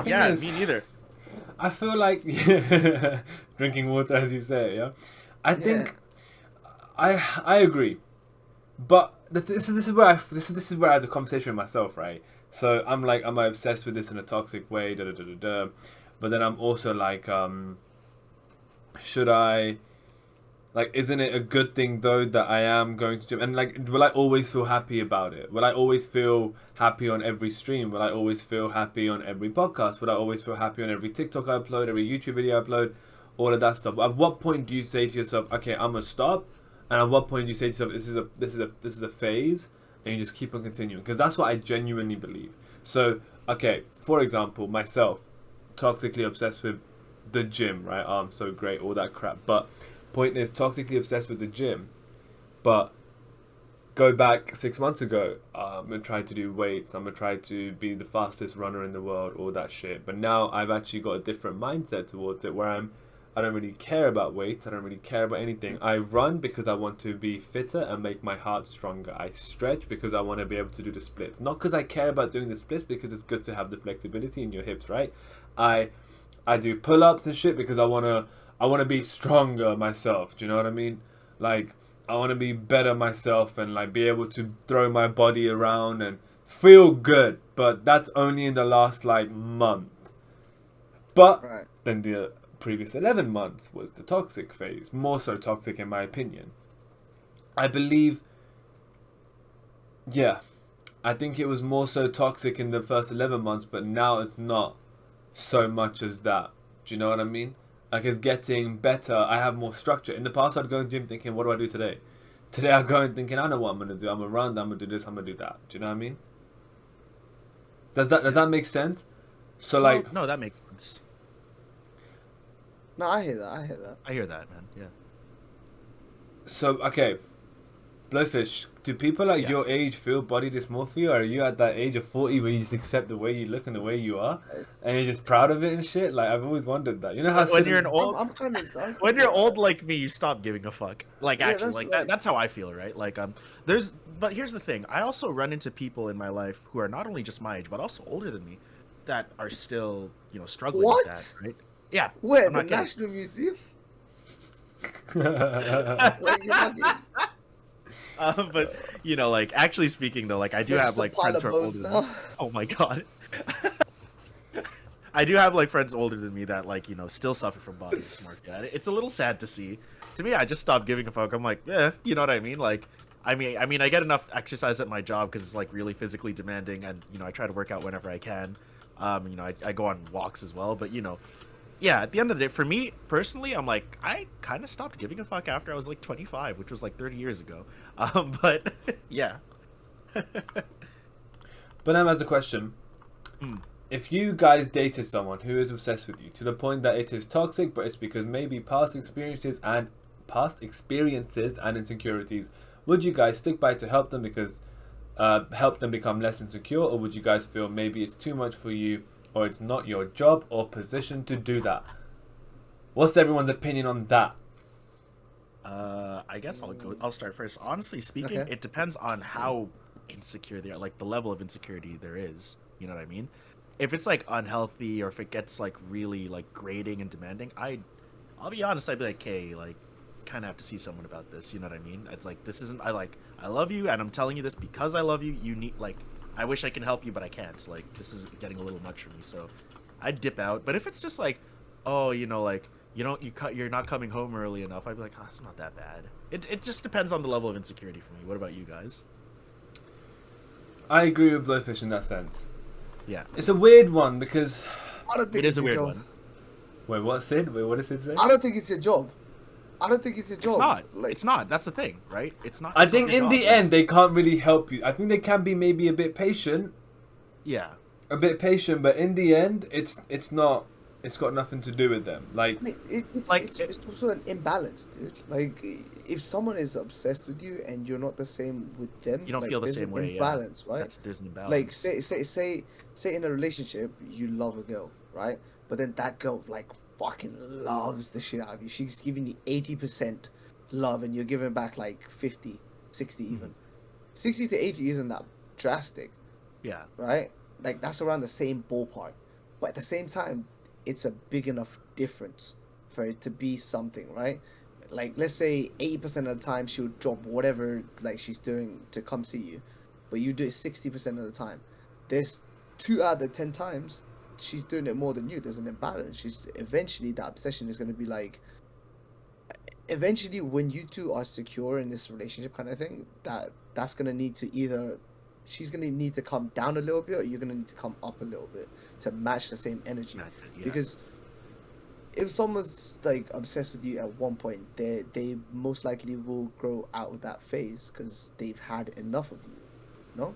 Yeah, is, me neither. I feel like drinking water, as you say, yeah. I think I agree, but this is where I had the conversation with myself, right? So I'm like, am I obsessed with this in a toxic way? Da da da da da. But then I'm also like, should I? Like, isn't it a good thing though that I am going to gym? And like, will I always feel happy about it? Will I always feel happy on every stream? Will I always feel happy on every podcast? Will I always feel happy on every TikTok I upload, every YouTube video I upload, all of that stuff? At what point do you say to yourself, okay, I'm gonna stop? And at what point do you say to yourself, this is a phase, and you just keep on continuing? Because that's what I genuinely believe. So, okay, for example, myself, toxically obsessed with the gym, right? Oh, I'm so great, all that crap, but point is, toxically obsessed with the gym, but go back 6 months ago, I'm gonna try to do weights, I'm gonna try to be the fastest runner in the world, all that shit. But now I've actually got a different mindset towards it, where I don't really care about weights, I don't really care about anything. I run because I want to be fitter and make my heart stronger. I stretch because I want to be able to do the splits, not because I care about doing the splits, because it's good to have the flexibility in your hips, right? I do pull-ups and shit because I want to be stronger myself. Do you know what I mean? Like, I want to be better myself and like be able to throw my body around and feel good. But that's only in the last like month. But then the previous 11 months was the toxic phase. More so toxic in my opinion. I believe, I think it was more so toxic in the first 11 months, but now it's not so much as that. Do you know what I mean? Like, it's getting better. I have more structure. In the past, I'd go to the gym thinking, what do I do today? Today, I go in thinking, I know what I'm going to do. I'm going to run, I'm going to do this, I'm going to do that. Do you know what I mean? Does that make sense? So, like... No, that makes sense. No, I hear that. I hear that, man. Yeah. So, okay. Blowfish, do people at your age feel body dysmorphia, or are you at that age of 40 where you just accept the way you look and the way you are, and you're just proud of it and shit? Like, I've always wondered that. You know how when you're an old, when you're old like like me, you stop giving a fuck. Like, actually, like that's how I feel, right? Like, but here's the thing. I also run into people in my life who are not only just my age, but also older than me, that are still, struggling with that, right? Yeah. Where? The National Museum? Like, you're not getting... But like, actually speaking though, like, I do have like friends who are older than me. Oh my god. I do have like friends older than me that like still suffer from body dysmorphia. It's a little sad to see. To me, I just stopped giving a fuck. I'm like, you know what I mean? Like, I mean, I get enough exercise at my job because it's like really physically demanding, and I try to work out whenever I can. I go on walks as well, but yeah, at the end of the day, for me personally, I'm like, I kind of stopped giving a fuck after I was like 25, which was like 30 years ago. But yeah. But now as a question. If you guys dated someone who is obsessed with you to the point that it is toxic, but it's because maybe past experiences and insecurities, would you guys stick by to help them because help them become less insecure, or would you guys feel maybe it's too much for you, or it's not your job or position to do that? What's everyone's opinion on that? I guess I'll start first. Honestly speaking, it depends on how insecure they are, like the level of insecurity there is. You know what I mean? If it's like unhealthy, or if it gets like really like grating and demanding, I'll be honest, I'd be like, hey, like, kind of have to see someone about this. You know what I mean? It's like, this isn't, I love you, and I'm telling you this because I love you. You need, like, I wish I can help you, but I can't. Like, this is getting a little much for me. So I'd dip out. But if it's just like, oh, you know, like, you're not coming home early enough, I'd be like, oh, it's not that bad. It just depends on the level of insecurity for me. What about you guys? I agree with Blowfish in that sense. Yeah. It's a weird one because I don't think it is a weird one. Wait, what's Sid? Wait, what does Sid say? I don't think it's your job. I don't think it's your job. It's not. Like, It's not. That's the thing, right? It's not. I It's think not your in job. the end they can't really help you. I think they can be maybe a bit patient. Yeah. But in the end, it's not. It's got nothing to do with them. Like, I mean, it's also an imbalance, dude. Like, if someone is obsessed with you and you're not the same with them, You don't like, feel the there's same an way. imbalance, Yeah. right? There's an imbalance. Like, say in a relationship, you love a girl, right? But then that girl like fucking loves the shit out of you. She's giving you 80% love, and you're giving back like 50, 60 even. 60 to 80 isn't that drastic, Yeah. right? Like, that's around the same ballpark. But at the same time, it's a big enough difference for it to be something, right? Like, let's say 80% of the time she'll drop whatever like she's doing to come see you, but you do it 60% of the time. There's 2 out of 10 times she's doing it more than you. There's an imbalance. She's eventually, that obsession is going to be like, eventually when you two are secure in this relationship kind of thing, that's going to need to either, she's going to need to come down a little bit, or you're going to need to come up a little bit to match the same energy. Yeah. Because if someone's like obsessed with you at one point, they most likely will grow out of that phase because they've had enough of you. No?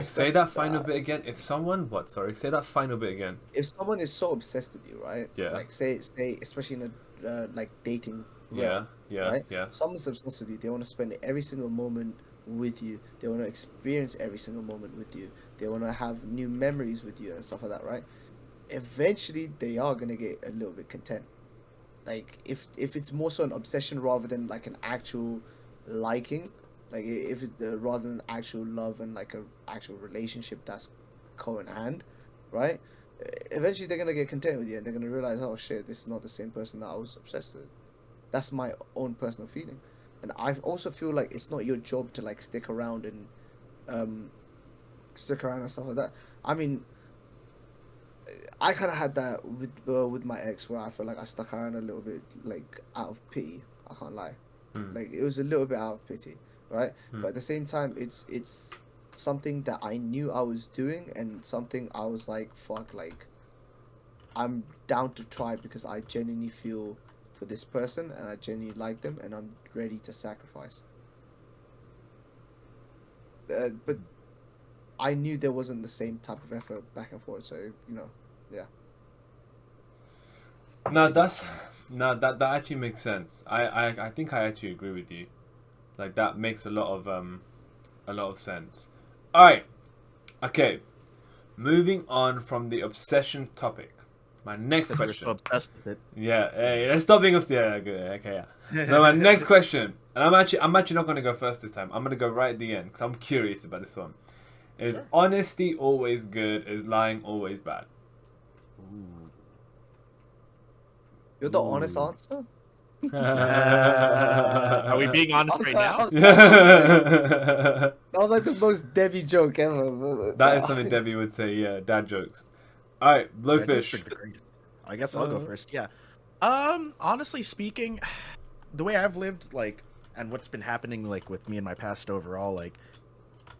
say that final bit again. If someone, what? Sorry, say that final bit again. If someone is so obsessed with you, right? Yeah. Like say, especially in a like dating. Yeah. Right? Yeah. Someone's obsessed with you. They want to spend every single moment with you. They want to experience every single moment with you. They want to have new memories with you and stuff like that, right? Eventually, they are gonna get a little bit content. Like if it's more so an obsession rather than like an actual liking, like if it's rather than actual love and like a actual relationship that's co in hand, right? Eventually, they're gonna get content with you, and they're gonna realize, oh shit, this is not the same person that I was obsessed with. That's my own personal feeling, and I also feel like it's not your job to like stick around and stuff like that. I mean, I kind of had that with my ex, where I feel like I stuck around a little bit, like out of pity. I can't lie, like it was a little bit out of pity, right? But at the same time, it's something that I knew I was doing, and something I was like, fuck, like I'm down to try because I genuinely feel for this person and I genuinely like them, and I'm ready to sacrifice. But I knew there wasn't the same type of effort back and forth, so yeah. No, that actually makes sense. I think I actually agree with you. Like that makes a lot of sense. All right, okay. Moving on from the obsession topic. My next question. We're so obsessed with it. Yeah, hey, let's stop being obsessed. Yeah, okay, yeah. So my next question, and I'm actually not gonna go first this time. I'm gonna go right at the end because I'm curious about this one. Is honesty always good? Is lying always bad? You're the honest answer? Are we being honest right now? That was like the most Debbie joke ever. That is something Debbie would say, yeah, dad jokes. Alright, Blowfish. I guess I'll go first, yeah. Honestly speaking, the way I've lived, like, and what's been happening, like, with me in my past overall, like,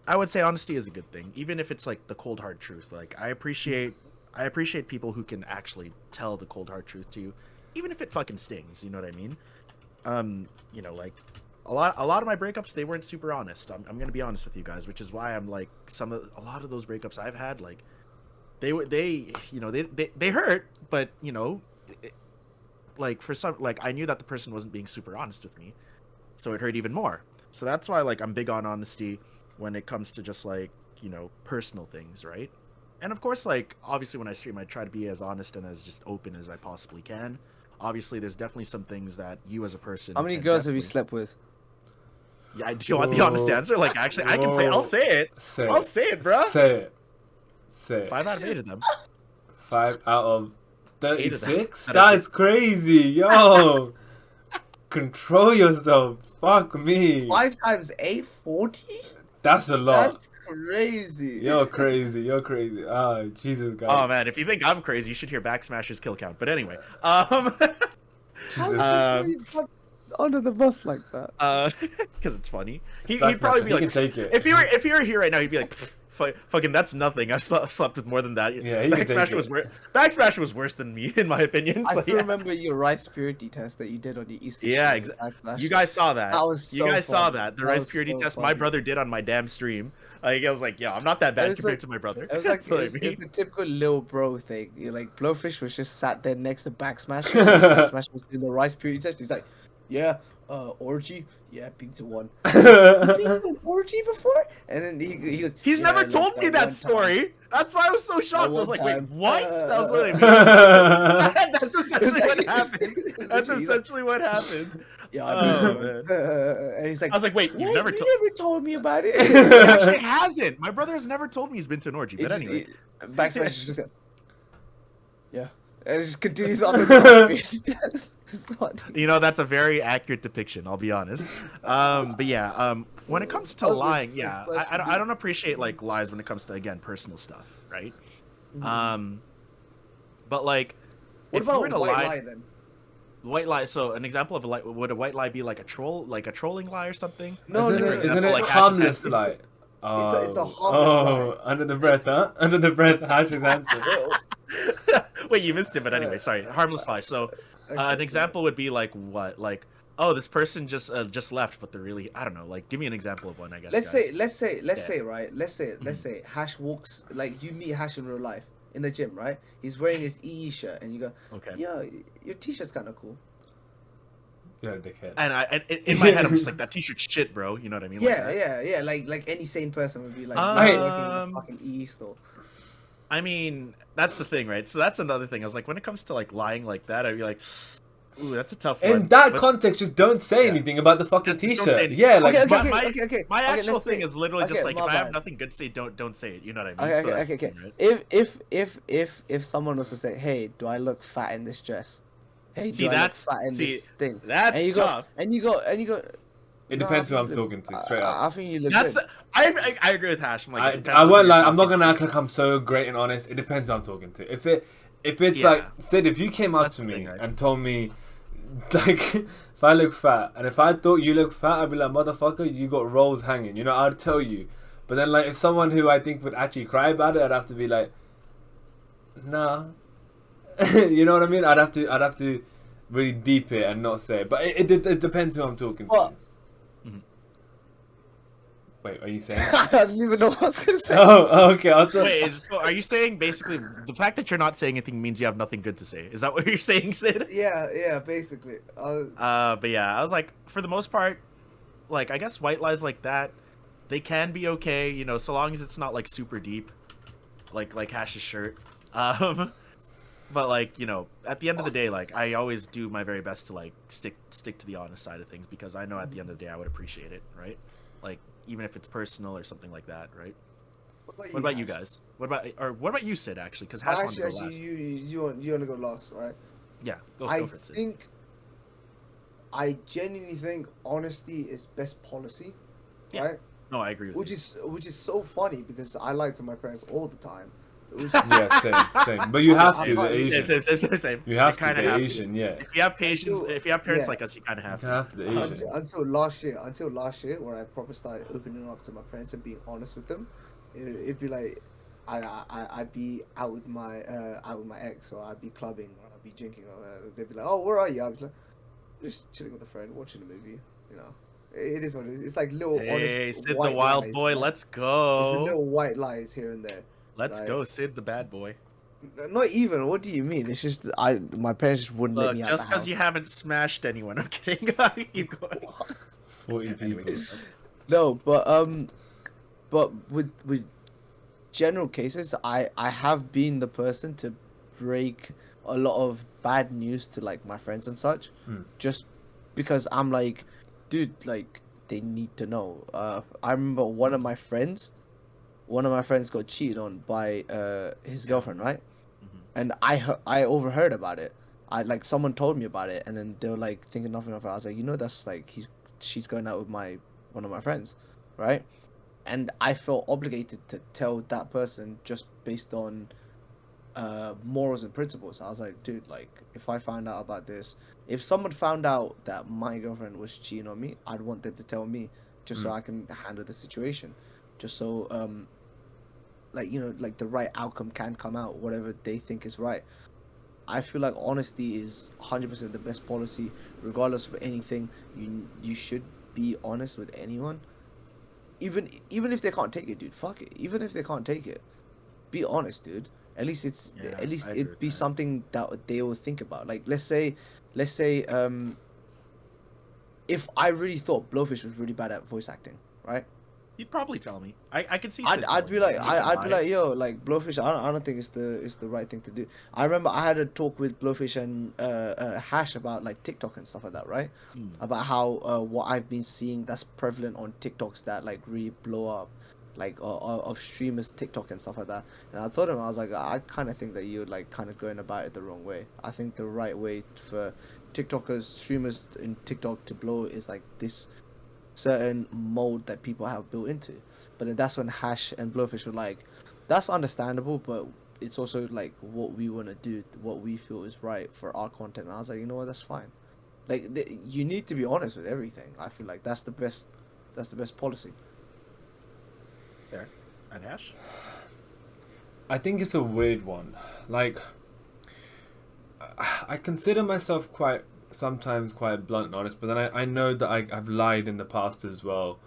I would say honesty is a good thing, even if it's, like, the cold hard truth. Like, I appreciate people who can actually tell the cold hard truth to you, even if it fucking stings, you know what I mean? Like, a lot of my breakups, they weren't super honest. I'm gonna be honest with you guys, which is why I'm like a lot of those breakups I've had, like they hurt, but like for some, like I knew that the person wasn't being super honest with me, so it hurt even more. So that's why like I'm big on honesty when it comes to just like personal things, right? And of course, like obviously when I stream, I try to be as honest and as just open as I possibly can. Obviously, there's definitely some things that you as a person. How many girls have you slept with? Yeah, do you want the honest answer? Like, actually, I can say. I'll say it. I'll say it, bro. Say it. 5 out of 8 of them. 5 out of 36? That That's crazy, yo. Control yourself. Fuck me. 5 times 8, 40? That's a lot. That's crazy. You're crazy. Ah, Jesus, God. Oh man, if you think I'm crazy, you should hear Backsmash's kill count. But anyway, Jesus. Under the bus like that. Because it's funny. He'd probably be he like, can take it. if he were here right now, he'd be like, fucking, that's nothing. I slept with more than that. Yeah, he can take it. Backsmasher was worse than me, in my opinion. I So, still remember your rice purity test that you did on your Easter. Yeah, exactly. You guys saw that. That was so You guys fun. saw that. The That rice was purity so test fun. my brother did on my damn stream. Like, I was like, yeah, I'm not that bad compared to my brother. It was like That's what I it was mean. the typical little bro thing. You're like Blowfish was just sat there next to Backsmasher. Backsmasher was doing the rice purity test. He's like, yeah, orgy, yeah, been to one. You been to an orgy before? And then he goes, He's yeah, never like told me one that time. story. That's why I was so shocked. I was like, wait, time. what? That was what I mean. That's essentially what happened. That's essentially what happened. Yeah, Oh, man. And he's like, I was like, wait, you never told me about it. He actually hasn't. My brother has never told me he's been to an orgy. But anyway. Backsmasher just looks at, yeah. And it just continues on with the experience. That's a very accurate depiction, I'll be honest. But yeah, when it comes to lying, yeah, I don't appreciate like lies when it comes to, again, personal stuff, right? But like, what if you about were to white lie, lie then? White lie. So an example of a lie, would a white lie be like a trolling lie or something? No, Isn't it like harmless Ash's lie? It's a harmless lie. Under the breath, huh? Under the breath, Hash's answer. Wait, you missed it, but anyway, sorry. Harmless lie. So an example would be like what? Like, oh, this person just left, but they're really, I don't know. Like, give me an example of one, I guess. Let's say Hash walks, like you meet Hash in real life in the gym, right? He's wearing his EE shirt, and you go, okay, yeah, your t-shirt's kind of cool. Yeah, dickhead. And in my head, I'm just like, that t-shirt's shit, bro. You know what I mean? Yeah. Like any sane person would be like, working in a fucking EE store. I mean, that's the thing, right? So that's another thing. I was like, when it comes to like lying like that, I'd be like, ooh, that's a tough one. In that context, just don't say anything about the fucking t-shirt. Yeah, like my actual thing is literally just like, if I have nothing good to say, don't say it. You know what I mean? Okay. Right? If someone was to say, hey, do I look fat in this dress? Hey, do I look fat in this thing? That's tough. And you go. It depends who I'm talking to, straight up. I think you look good. I agree with Hash. I'm like, I won't lie, I'm not gonna act like I'm so great and honest. It depends who I'm talking to. If it's like, Sid, if you came up to me and told me, like, if I look fat, and if I thought you look fat, I'd be like, motherfucker, you got rolls hanging. You know, I'd tell you. But then, like, if someone who I think would actually cry about it, I'd have to be like, nah. You know what I mean? I'd have to really deep it and not say it. But it depends who I'm talking to. Wait, are you saying? I don't even know what I was gonna say. Oh, okay. Wait, are you saying basically the fact that you're not saying anything means you have nothing good to say? Is that what you're saying, Sid? Yeah, basically. But yeah, I was like, for the most part, like I guess white lies like that, they can be okay, you know, so long as it's not like super deep, like Hash's shirt. But like, you know, at the end of the day, like I always do my very best to like stick to the honest side of things, because I know at the end of the day I would appreciate it, right? Like, even if it's personal or something like that, right? What about you guys? What about you, Sid? Actually, because Hash wanted to go last. You want to go last, right? Yeah, go for it, Sid. I genuinely think honesty is best policy, right? No, I agree with you. Which is so funny, because I lie to my parents all the time. Yeah, same. But you have to. The Asian. Same. You have to. The Asian, yeah. If you have patience, if you have parents like us, you kind of have to. You have to. The Asian. Until last year, when I proper started opening up to my parents and being honest with them, it'd be like, I'd be out with my ex, or I'd be clubbing, or I'd be drinking, or they'd be like, oh, where are you? I'd be like, just chilling with a friend, watching a movie, you know. It is what it is. It's like little Hey, honest Sid the white wild lies, boy, right? let's It's a go. little white lies here and there. Let's Like, go, Sid the bad boy. not even. What do you mean? It's just my parents just wouldn't let Look, me out just the because house. you haven't smashed anyone, I'm kidding. Keep going. 40 people. Anyways. No, but with general cases, I have been the person to break a lot of bad news to like my friends and such, just because I'm like, dude, like they need to know. I remember one of my friends got cheated on by his girlfriend, right? And I overheard about it. I like someone told me about it, and then they were like thinking nothing of it. I was like, that's like she's going out with one of my friends, right? And I felt obligated to tell that person just based on morals and principles. I was like, dude, like if I find out about this, if someone found out that my girlfriend was cheating on me, I'd want them to tell me just so I can handle the situation, just so like like the right outcome can come out, whatever they think is right. I feel like honesty is 100% the best policy, regardless of anything. You should be honest with anyone, even if they can't take it, dude. Fuck it. Even if they can't take it, be honest, dude. At least it be something that they will think about. Like let's say if I really thought Blowfish was really bad at voice acting, right? You'd probably tell me. I could see. I'd be like, yo, like Blowfish. I don't think it's the right thing to do. I remember I had a talk with Blowfish and Hash about like TikTok and stuff like that, right? About how what I've been seeing that's prevalent on TikToks that like really blow up, like of streamers TikTok and stuff like that. And I told him, I was like, I kind of think that you're like kind of going about it the wrong way. I think the right way for TikTokers, streamers in TikTok to blow is like this certain mold that people have built into. But then that's when Hash and Blowfish were like, that's understandable, but it's also like what we want to do, what we feel is right for our content. And I was like, you know what, that's fine. Like you need to be honest with everything. I feel like that's the best policy. There. And Hash? I think it's a weird one. Like, I consider myself sometimes quite blunt and honest, but then I know that I've lied in the past as well.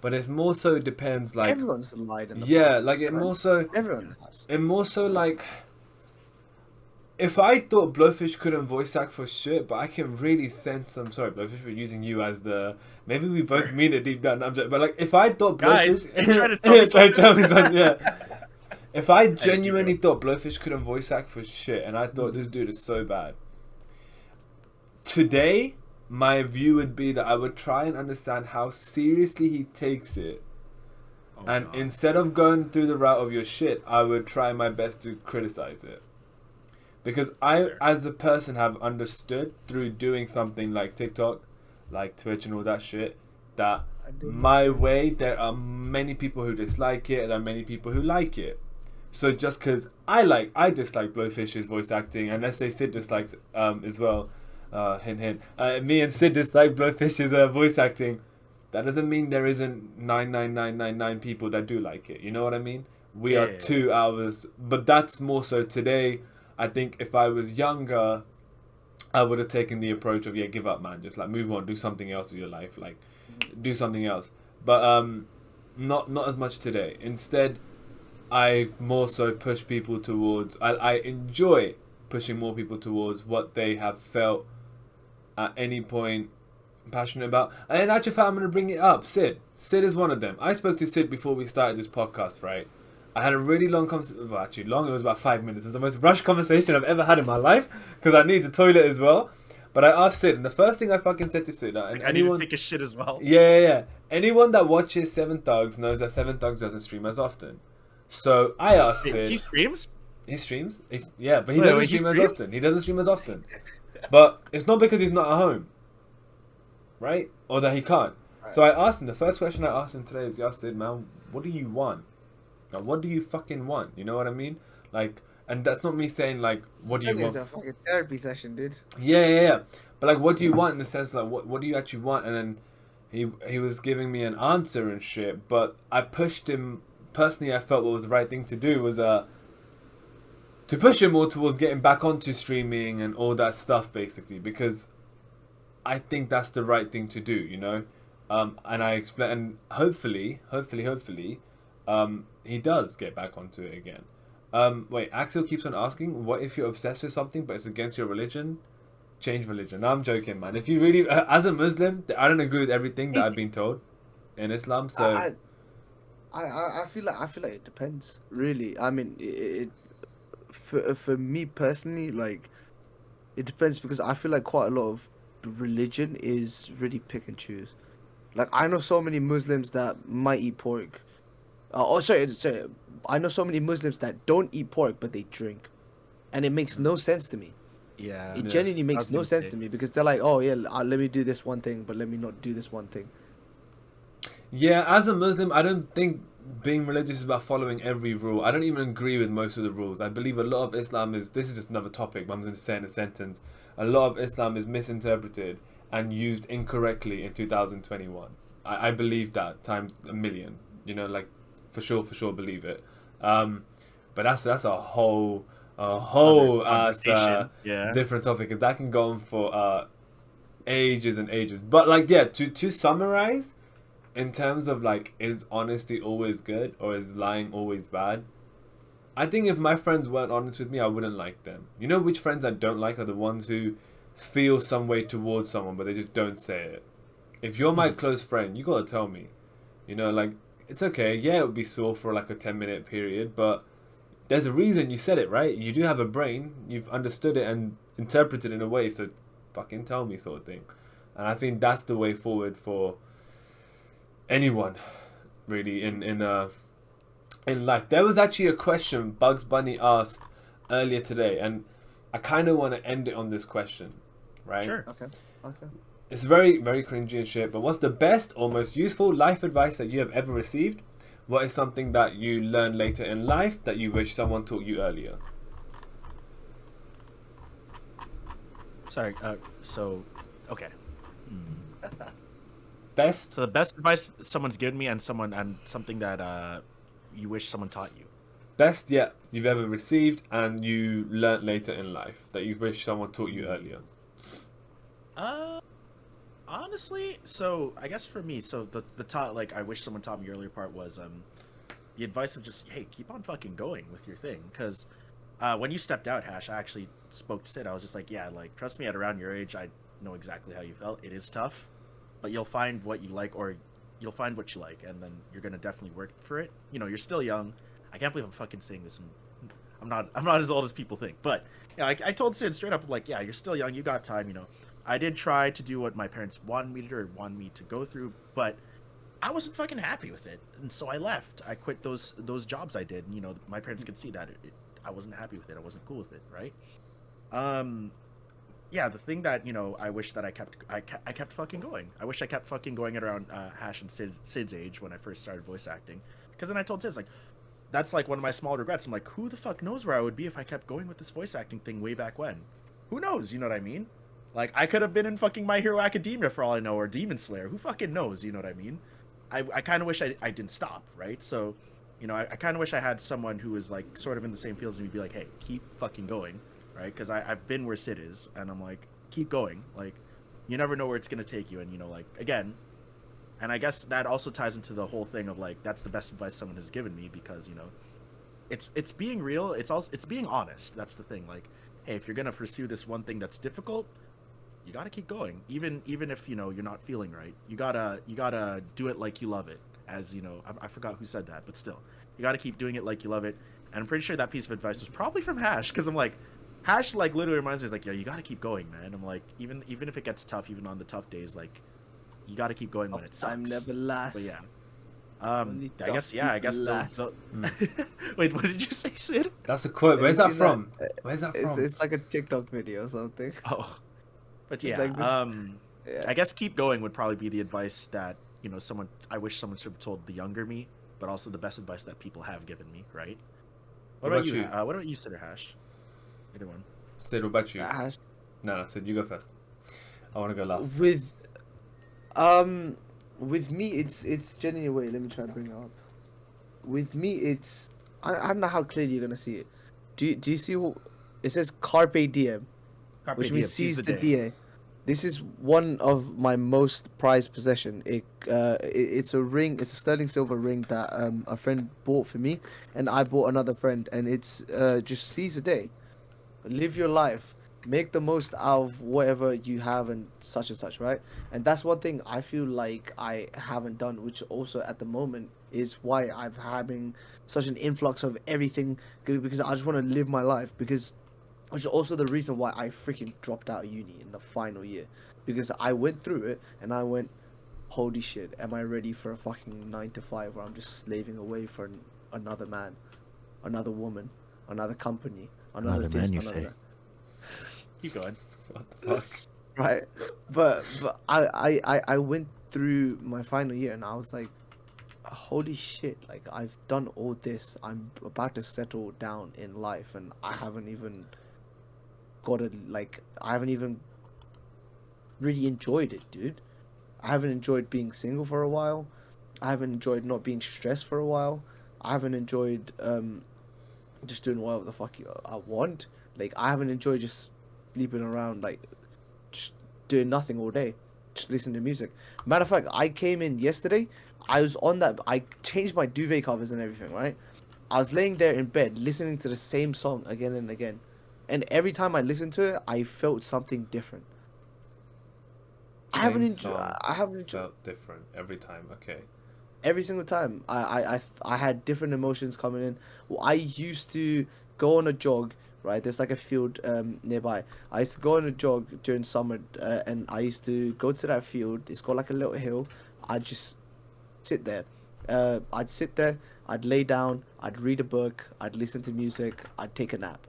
But it more so depends, like... Everyone's lied in the past. Yeah, like it right? more so... Everyone has. It more so like... If I thought Blowfish couldn't voice act for shit, but I can really sense some... Sorry, Blowfish, we're using you as the... Maybe we both mean it deep down. But like, if I thought Blowfish... Guys, trying to tell me something. Yeah. If I genuinely thought Blowfish couldn't voice act for shit, and I thought this dude is so bad... Today, my view would be that I would try and understand how seriously he takes it. And instead of going through the route of your shit, I would try my best to criticize it. Because I, as a person, have understood through doing something like TikTok, like Twitch and all that shit, that my way, there are many people who dislike it, and there are many people who like it. So just because I dislike Blowfish's voice acting, and let's say Sid dislikes as well, hint hint, me and Sid dislike Blowfish's voice acting, that doesn't mean there isn't 99999 people that do like it. You know what I mean? We are 2 hours, but that's more so today. I think if I was younger, I would have taken the approach of, give up, man. Just like move on, do something else with your life, like do something else. But not as much today. Instead, I more so push people towards. I enjoy pushing more people towards what they have felt at any point passionate about. And in actual fact, I'm going to bring it up. Sid is one of them. I spoke to Sid before we started this podcast, right? I had a really long conversation. Well, actually, long. It was about 5 minutes. It was the most rushed conversation I've ever had in my life because I need the toilet as well. But I asked Sid, and the first thing I fucking said to Sid, and I need to take a shit as well. Yeah. Anyone that watches Seven Thugs knows that Seven Thugs doesn't stream as often. So I asked Sid. He streams? He streams? But he doesn't stream as often. He doesn't stream as often. But it's not because he's not at home, right? Or that he can't. Right. So I asked him, the first question I asked him today is, I said, man, what do you want? Like, what do you fucking want? You know what I mean? Like, and that's not me saying, like, what do you want? It's a fucking therapy session, dude. Yeah. But, like, what do you want in the sense, like, what do you actually want? And then he was giving me an answer and shit, but I pushed him. Personally, I felt what was the right thing to do was, to push him more towards getting back onto streaming and all that stuff, basically, because I think that's the right thing to do, you know? And I explain, and hopefully, he does get back onto it again. Wait, Axel keeps on asking, what if you're obsessed with something but it's against your religion? Change religion. No, I'm joking, man. If you really, as a Muslim, I don't agree with everything that I've been told in Islam. So I feel like it depends, really. I mean, for me personally, like, it depends because I feel like quite a lot of religion is really pick and choose. Like, I know so many Muslims that might eat pork. Sorry. I know so many Muslims that don't eat pork but they drink, and it makes no sense to me. Yeah. It genuinely makes no sense to me because they're like, oh yeah, let me do this one thing, but let me not do this one thing. yeah, as a Muslim, I don't think being religious is about following every rule. I don't even agree with most of the rules. I believe a lot of Islam is, this is just another topic, but I'm going to say in a sentence, a lot of Islam is misinterpreted and used incorrectly in 2021. I believe that times a million, you know, like for sure believe it. But that's a whole different topic, and that can go on for ages and ages. But like, yeah, to summarize, in terms of like, is honesty always good or is lying always bad? I think if my friends weren't honest with me, I wouldn't like them. You know which friends I don't like are the ones who feel some way towards someone but they just don't say it. If you're my close friend, you gotta tell me. You know, like, it's okay. Yeah, it would be sore for like a 10-minute period, but there's a reason you said it, right? You do have a brain. You've understood it and interpreted it in a way, so fucking tell me, sort of thing. And I think that's the way forward for anyone, really, in life. There was actually a question Bugs Bunny asked earlier today, and I kind of want to end it on this question, right? Sure. Okay. It's very, very cringy and shit, but what's the best or most useful life advice that you have ever received? What is something that you learned later in life that you wish someone taught you earlier? Sorry. Okay. Best? So the best advice someone's given me, and something that you wish someone taught you. Best, yeah, you've ever received and you learnt later in life that you wish someone taught you earlier. Honestly, so I guess for me, so the taught, like, I wish someone taught me earlier part was the advice of just, hey, keep on fucking going with your thing, because when you stepped out, Hash, I actually spoke to Sid. I was just like, yeah, like, trust me, at around your age, I know exactly how you felt. It is tough, but you'll find what you like, or you'll find what you like, and then you're gonna definitely work for it. You know, you're still young. I can't believe I'm fucking saying this. I'm not as old as people think, but yeah, I told Sid straight up, like, yeah, you're still young. You got time, you know. I did try to do what my parents wanted me to do or wanted me to go through, but I wasn't fucking happy with it, and so I left. I quit those jobs I did. And, you know, my parents could see that I wasn't happy with it. I wasn't cool with it, right? Yeah, the thing that, you know, I wish that I kept fucking going. I wish I kept fucking going at around Hash and Sid's age when I first started voice acting, because then I told Sid, like, that's like one of my small regrets. I'm like, who the fuck knows where I would be if I kept going with this voice acting thing way back when? Who knows? You know what I mean? Like, I could have been in fucking My Hero Academia for all I know, or Demon Slayer. Who fucking knows? You know what I mean? I kind of wish I didn't stop, right? So, you know, I kind of wish I had someone who was, like, sort of in the same field as me, be like, hey, keep fucking going, right? Because I've been where Sid is, and I'm like, keep going. Like, you never know where it's going to take you. And, you know, like, again, and I guess that also ties into the whole thing of, like, that's the best advice someone has given me, because, you know, it's being real. It's being honest. That's the thing. Like, hey, if you're going to pursue this one thing that's difficult, you gotta keep going, even if, you know, you're not feeling right. You gotta do it like you love it. As you know, I forgot who said that, but still, you gotta keep doing it like you love it. And I'm pretty sure that piece of advice was probably from Hash, because I'm like, Hash, like, literally reminds me, is like, yo, you gotta keep going, man. I'm like, even if it gets tough, even on the tough days, like, you gotta keep going when it sucks. Time never lasts. But yeah, I guess the Wait, what did you say, Sid? That's a quote. Where's that from? Where's that from? It's like a TikTok video or something. Oh. But yeah, like yeah, I guess keep going would probably be the advice that, you know, I wish someone should have told the younger me, but also the best advice that people have given me, right? What about you? What about you, Sid or Hash? Either one. Sid, what about you? Hash. No, Sid, you go first. I want to go last. With me, it's genuinely. Wait, let me try and bring it up. With me, it's I don't know how clearly you're gonna see it. Do you see? It says Carpe Diem. Which means seize the day. This is one of my most prized possession. It's a ring. It's a sterling silver ring that a friend bought for me, and I bought another friend. And it's just seize a day, live your life, make the most out of whatever you have, and such, right? And that's one thing I feel like I haven't done, which also at the moment is why I'm having such an influx of everything because I just want to live my life because. Which is also the reason why I freaking dropped out of uni in the final year. Because I went through it and I went, holy shit, am I ready for a fucking 9 to 5 where I'm just slaving away for another man, another woman, another company, another this, man, another that. Keep going. What the fuck? Right? But I went through my final year and I was like, holy shit, like I've done all this. I'm about to settle down in life and I haven't even I haven't even really enjoyed it, dude. I haven't enjoyed being single for a while. I haven't enjoyed not being stressed for a while. I haven't enjoyed just doing whatever the fuck I want. Like I haven't enjoyed just sleeping around, like just doing nothing all day, just listening to music. Matter of fact, I came in yesterday. I was on that. I changed my duvet covers and everything, right? I was laying there in bed listening to the same song again and again. And every time I listened to it, I felt something different. I haven't enjoyed. Felt different every time. Okay. Every single time, I had different emotions coming in. Well, I used to go on a jog. Right, there's like a field nearby. I used to go on a jog during summer, and I used to go to that field. It's got like a little hill. I'd just sit there. I'd sit there. I'd lay down. I'd read a book. I'd listen to music. I'd take a nap.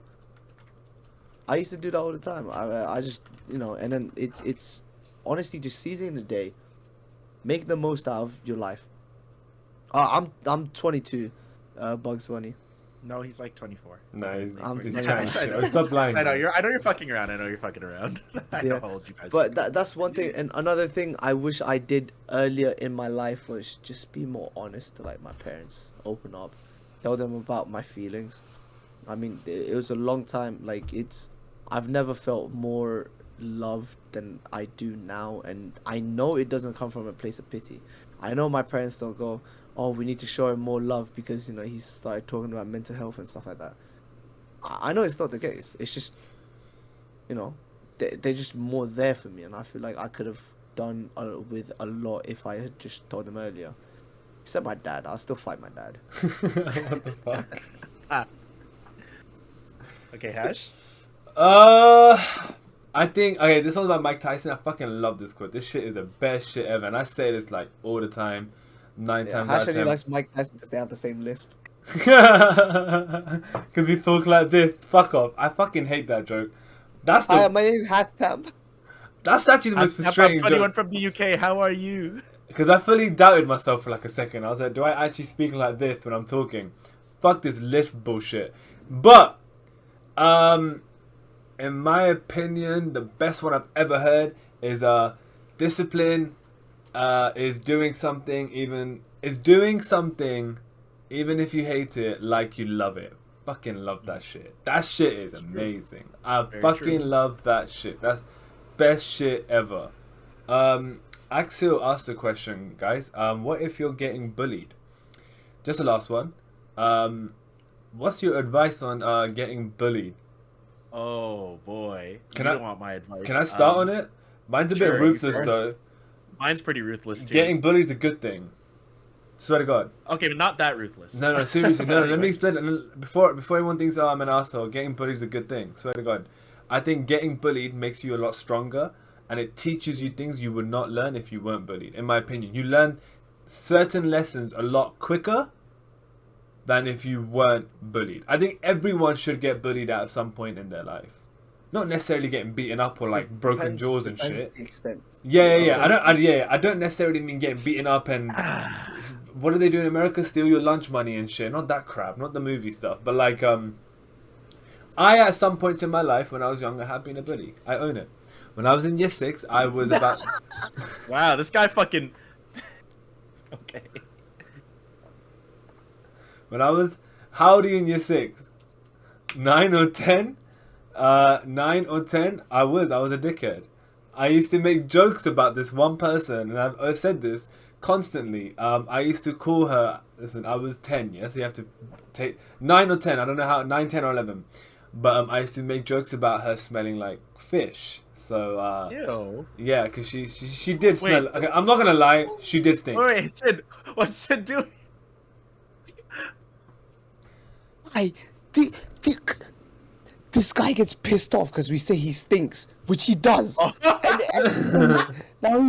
I used to do that all the time. I just, and then it's honestly just seizing the day, make the most out of your life. I'm 22, Bugs Bunny. No, he's like 24. No, he's I shit. Stop lying. know you're fucking around. I know you're fucking around. I know how old you guys are. But that's one thing, and another thing I wish I did earlier in my life was just be more honest to like my parents, open up, tell them about my feelings. I mean, it was a long time. Like I've never felt more loved than I do now, and I know it doesn't come from a place of pity. I know my parents don't go, oh, we need to show him more love because he's started talking about mental health and stuff like that. I know it's not the case. It's just, they're just more there for me, and I feel like I could have done with a lot if I had just told them earlier. Except my dad, I'll still fight my dad. What the fuck? Okay, Hash. I think this one's by Mike Tyson. I fucking love this quote. This shit is the best shit ever, and I say this like all the time. 9 times out of 10. Likes Mike Tyson because they have the same lisp. Because we talk like this. Fuck off. I fucking hate that joke. That's the. Hi, my name is Hatham. That's actually the most frustrating joke. 21 from the UK. How are you? Because I fully doubted myself for like a second. I was like, do I actually speak like this when I'm talking? Fuck this lisp bullshit. But, in my opinion, the best one I've ever heard is discipline. Is doing something even if you hate it like you love it. Fucking love that shit. That shit is amazing. I fucking love that shit. That's best shit ever. Axel asked a question, guys. What if you're getting bullied? Just the last one. What's your advice on getting bullied? Oh boy. You don't want my advice. Can I start on it? Mine's a bit ruthless though. Mine's pretty ruthless too. Getting bullied is a good thing. Swear to God. Okay, but not that ruthless. No, seriously. No, let me explain it. Before everyone thinks, oh, I'm an asshole, getting bullied is a good thing. Swear to God. I think getting bullied makes you a lot stronger, and it teaches you things you would not learn if you weren't bullied. In my opinion, you learn certain lessons a lot quicker than if you weren't bullied. I think everyone should get bullied at some point in their life. Not necessarily getting beaten up or like broken jaws and shit. The extent. Yeah. I don't necessarily mean getting beaten up and what do they do in America? Steal your lunch money and shit. Not that crap. Not the movie stuff. But like, I at some points in my life when I was younger had been a bully. I own it. When I was in year 6, I was about. Wow, this guy fucking. Okay. When I was, how old are you in year 6? 9 or 10? 9 or 10, I was a dickhead. I used to make jokes about this one person, and I've said this constantly. I used to call her. Listen, I was 10. Yes, you have to take 9 or 10. I don't know how 9, 10, or 11. But I used to make jokes about her smelling like fish. So Ew. yeah, because she did smell. Okay, I'm not gonna lie, she did stink. Wait, Sid, what's Sid doing? This guy gets pissed off because we say he stinks, which he does. Oh. And now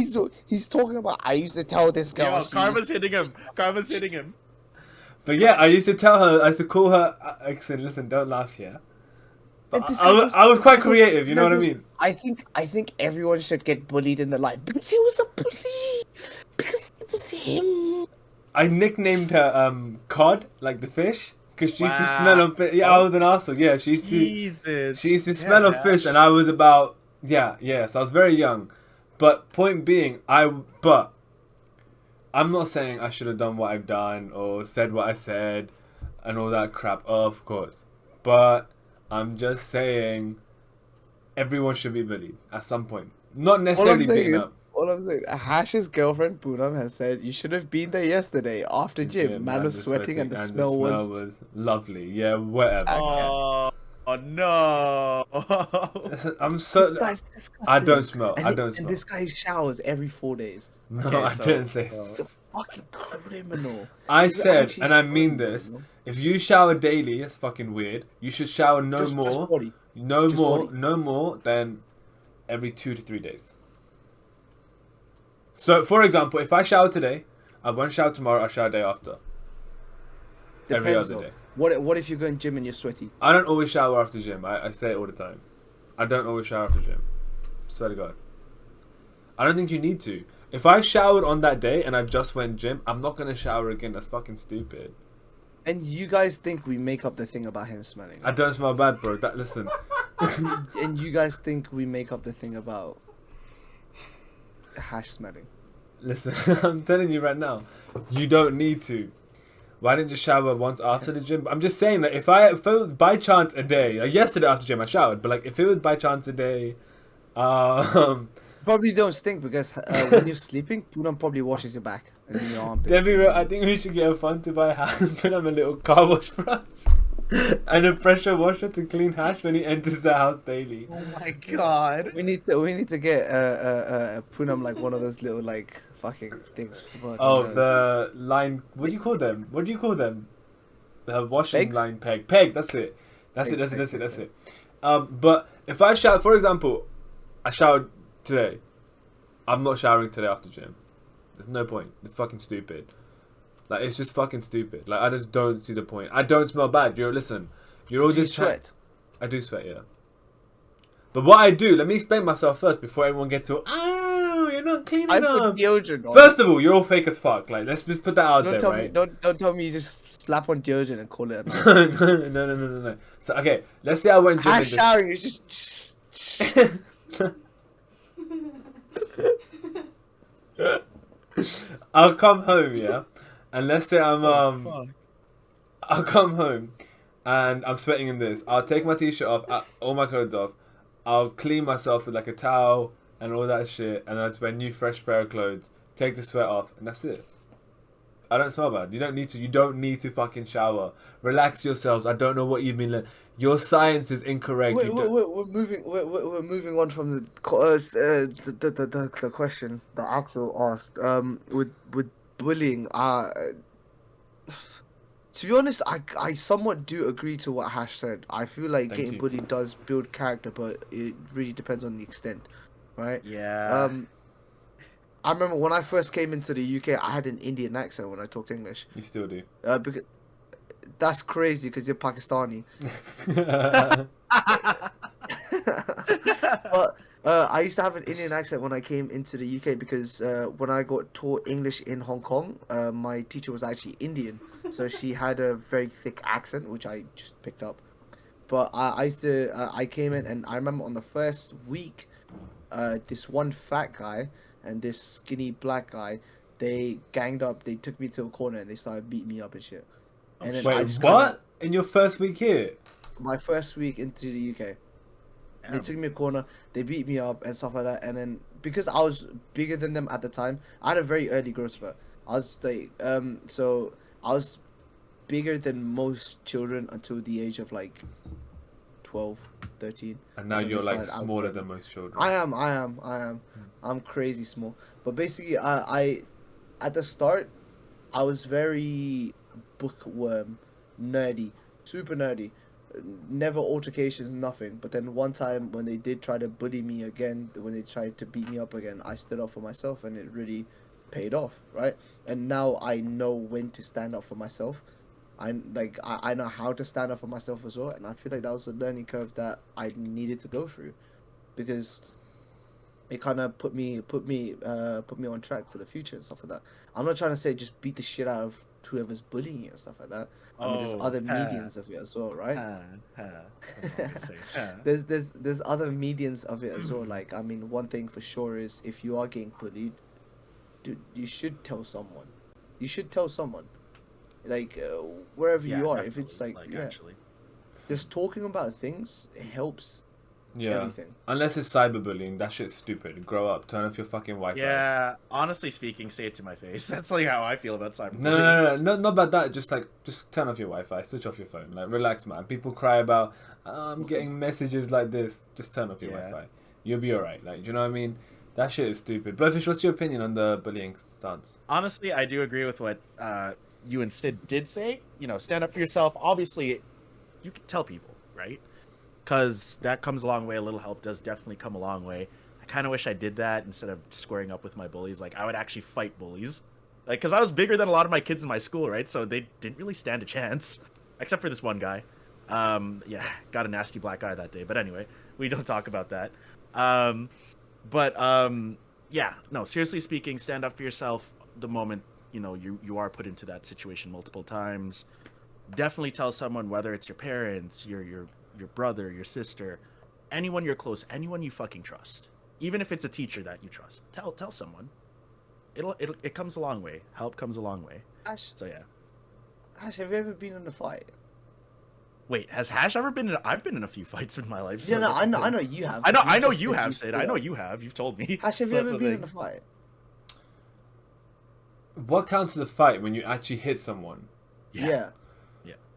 he's talking about. I used to tell this girl. Yo, Karma's hitting him. Karma's hitting him. But yeah, I used to tell her. I used to call her. Listen, don't laugh, yeah. But I was quite creative, you know what I mean? I think everyone should get bullied in their life because he was a bully. Because it was him. I nicknamed her Cod, like the fish, because she used to smell of fish. Yeah, I was an arsehole. Yeah, she used to smell of fish, and I was about so I was very young. But point being, I'm not saying I should have done what I've done or said what I said and all that crap. Of course, but I'm just saying everyone should be bullied at some point. Not necessarily beaten up. All I'm saying, Hash's girlfriend Poonam has said you should have been there yesterday after gym. Man was sweating and the smell was lovely. Yeah, whatever. Oh no! I'm so. This guy's disgusting. I don't smell. I don't smell. And this guy showers every 4 days. No, I didn't say. The fucking criminal. I said, and I mean this. If you shower daily, it's fucking weird. You should shower no more than every 2 to 3 days. So, for example, if I shower today, I won't shower tomorrow. I'll shower day after. Every other day. What if you go in gym and you're sweaty? I don't always shower after gym. I say it all the time. I don't always shower after gym. Swear to God. I don't think you need to. If I've showered on that day and I've just went gym, I'm not going to shower again. That's fucking stupid. And you guys think we make up the thing about him smelling? I don't smell bad, bro. Listen. And you guys think we make up the thing about Hash smelling? Listen, I'm telling you right now, you don't need to. Why didn't you shower once after the gym? I'm just saying that if it was by chance a day, like yesterday after gym I showered, but like if it was by chance a day, probably don't stink because when you're sleeping, Poonam probably washes your back and your armpits. Debbie, I think we should get a fun to buy Hash and put him a little car wash brush and a pressure washer to clean Hash when he enters the house daily. Oh my God! We need to get Poonam like one of those little like fucking things. Oh, the line. What do you call them? The washing Pegs? line peg. Peg. That's it. That's it. But if I shower, for example, I showered today. I'm not showering today after gym. There's no point. It's fucking stupid. Like it's just fucking stupid. Like I just don't see the point. I don't smell bad. You're all just sweat. I do sweat, yeah. But what I do, let me explain myself first before everyone gets to you're not clean enough. I put deodorant on. First of all, you're all fake as fuck. Like let's just put that out there, right? Don't tell me you just slap on deodorant and call it. No. So okay, let's say I went gym. Showering is just. I'll come home, yeah, and let's say I'll come home, and I'm sweating in this. I'll take my t-shirt off, all my clothes off. I'll clean myself with like a towel and all that shit, and then I just wear a new fresh pair of clothes. Take the sweat off, and that's it. I don't smell bad. You don't need to fucking shower. Relax yourselves. I don't know what you've been learning. Your science is incorrect. We're moving on from the question that Axel asked. With bullying, to be honest, I somewhat do agree to what Hash said. I feel like getting bullied does build character, but it really depends on the extent, right? Yeah. I remember when I first came into the UK, I had an Indian accent when I talked English. You still do. Because that's crazy because you're Pakistani. But I used to have an Indian accent when I came into the UK because when I got taught English in Hong Kong, my teacher was actually Indian. So she had a very thick accent, which I just picked up. But I came in and I remember on the first week, this one fat guy and this skinny black guy, they ganged up. They took me to a corner and they started beating me up and shit. And then wait, what? In your first week here? My first week into the UK. They took me a corner, they beat me up and stuff like that, and then because I was bigger than them at the time, I had a very early growth spurt. I was like, so I was bigger than most children until the age of like 12, 13. And now you're like smaller than most children. I am. I'm crazy small. But basically, I at the start, I was very bookworm, nerdy, super nerdy. Never altercations, nothing. But then one time when they did try to bully me again, when they tried to beat me up again, I stood up for myself, and it really paid off, right? And now I know when to stand up for myself. I know how to stand up for myself as well, and I feel like that was a learning curve that I needed to go through, because it kind of put me on track for the future and stuff like that. I'm not trying to say just beat the shit out of whoever's bullying you and stuff like that. I mean, there's other medians of it as well, right? There's other medians of it as well. Like, I mean, one thing for sure is if you are getting bullied, dude, you should tell someone. You should tell someone. Like, wherever you are, if it's like actually, just talking about things, it helps. Yeah. Everything. Unless it's cyberbullying, that shit's stupid. Grow up. Turn off your fucking Wi-Fi. Yeah. Honestly speaking, say it to my face. That's like how I feel about cyberbullying. No, not about that. Just turn off your Wi-Fi. Switch off your phone. Like, relax, man. People cry about, I'm getting messages like this. Just turn off your Wi-Fi. You'll be alright. Like, do you know what I mean? That shit is stupid. Blowfish, what's your opinion on the bullying stance? Honestly, I do agree with what you and Sid did say. You know, stand up for yourself. Obviously, you can tell people, right? Because that comes a long way. A little help does definitely come a long way. I kind of wish I did that instead of squaring up with my bullies. Like, I would actually fight bullies. Like, because I was bigger than a lot of my kids in my school, right? So they didn't really stand a chance. Except for this one guy. Yeah, got a nasty black eye that day. But anyway, we don't talk about that. Yeah, no, seriously speaking, stand up for yourself the moment, you know, you are put into that situation multiple times. Definitely tell someone, whether it's your parents, your brother, your sister, anyone you're close, anyone you fucking trust. Even if it's a teacher that you trust. Tell someone. It comes a long way. Help comes a long way. Ash, so yeah. Ash, have you ever been in a fight? Wait, has Hash ever been in? I've been in a few fights in my life. So yeah, no, I know you have. I know you have, Sid. I know you have. You've told me. Hash, have you ever been in a fight? What counts as a fight when you actually hit someone? Yeah.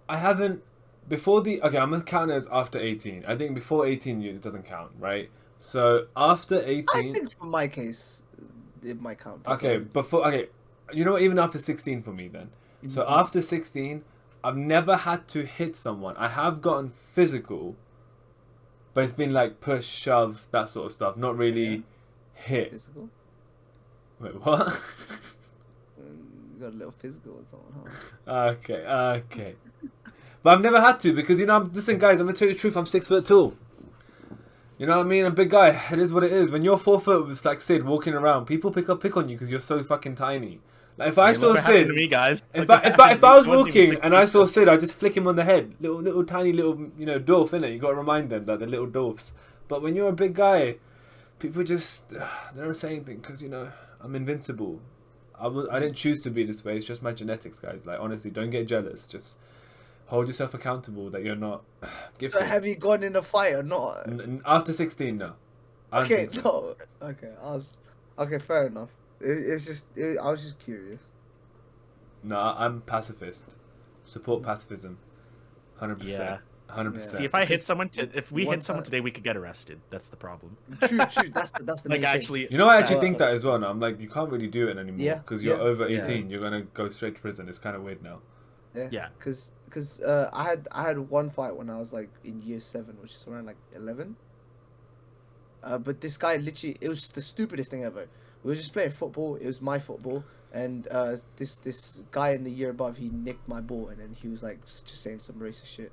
I haven't. Before the... Okay, I'm going to count it as after 18. I think before 18, it doesn't count, right? So, after 18... I think for my case, it might count. Okay, Okay, you know what? Even after 16 for me, then. Mm-hmm. So, after 16, I've never had to hit someone. I have gotten physical, but it's been like push, shove, that sort of stuff. Not really hit. Physical? Wait, what? You got a little physical with someone, huh? Okay. But I've never had to because, you know, listen, guys, I'm going to tell you the truth. I'm 6 foot tall. You know what I mean? I'm a big guy. It is what it is. When you're 4 foot, it's like Sid walking around. People pick on you because you're so fucking tiny. Like, if I saw Sid, to me, guys. if I was walking and I saw Sid, I'd just flick him on the head. Little tiny little, you know, dwarf, innit? You got to remind them that they're little dwarfs. But when you're a big guy, people just, they don't say anything because, you know, I'm invincible. I didn't choose to be this way. It's just my genetics, guys. Like, honestly, don't get jealous. Just hold yourself accountable that you're not gifted. So have you gone in a fight or not? After 16, no. Okay, no. Okay, fair enough. I was just curious. No, I'm pacifist. Support pacifism. 100%. Yeah. 100%. See, if we hit someone today, we could get arrested. That's the problem. True. That's the like main actually. thing. You know, I actually think that as well. Now I'm like, you can't really do it anymore because you're over 18. Yeah. You're gonna go straight to prison. It's kind of weird now. Yeah. Because I had one fight when I was like in year 7, which is around like 11. But this guy literally, it was the stupidest thing ever. We were just playing football. It was my football, and this guy in the year above, he nicked my ball, and then he was like just saying some racist shit.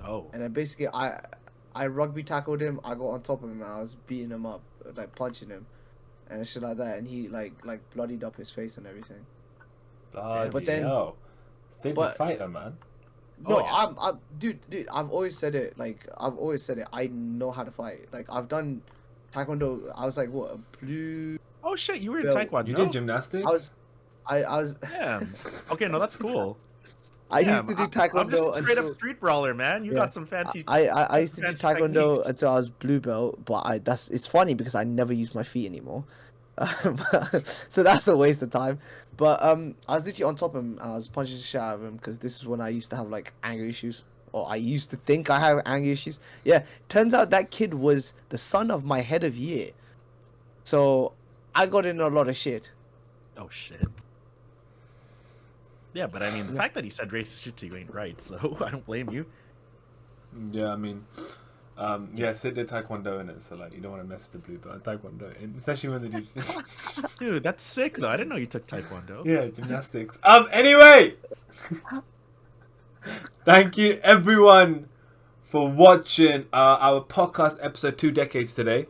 Oh. And then basically I rugby tackled him. I got on top of him and I was beating him up, like punching him, and shit like that. And he like bloodied up his face and everything. But then, Sid's a fighter, man. No, I'm dude. I've always said it. I know how to fight. Like, I've done taekwondo. I was like, what, a blue. Oh shit, you were in belt. taekwondo. You did gymnastics? I was. Yeah. Okay, no, that's cool. I used to do taekwondo. I'm just a straight up until- street brawler, man. You got some fancy. I used to do fancy taekwondo techniques. until I was blue belt, but it's funny because I never use my feet anymore. So that's a waste of time. But I was literally on top of him and I was punching the shit out of him because this is when I used to have like anger issues. Or I used to think I have anger issues. Yeah, turns out that kid was the son of my head of year. So I got in a lot of shit. Oh shit. Yeah, but I mean, the fact that he said racist shit to you ain't right, so I don't blame you. Yeah, I mean, Sid did taekwondo in it, so like you don't want to mess with the blue belt taekwondo, especially when they do. Dude, that's sick though. I didn't know you took taekwondo. Yeah, gymnastics. Anyway, thank you everyone for watching our podcast episode 2 decades today.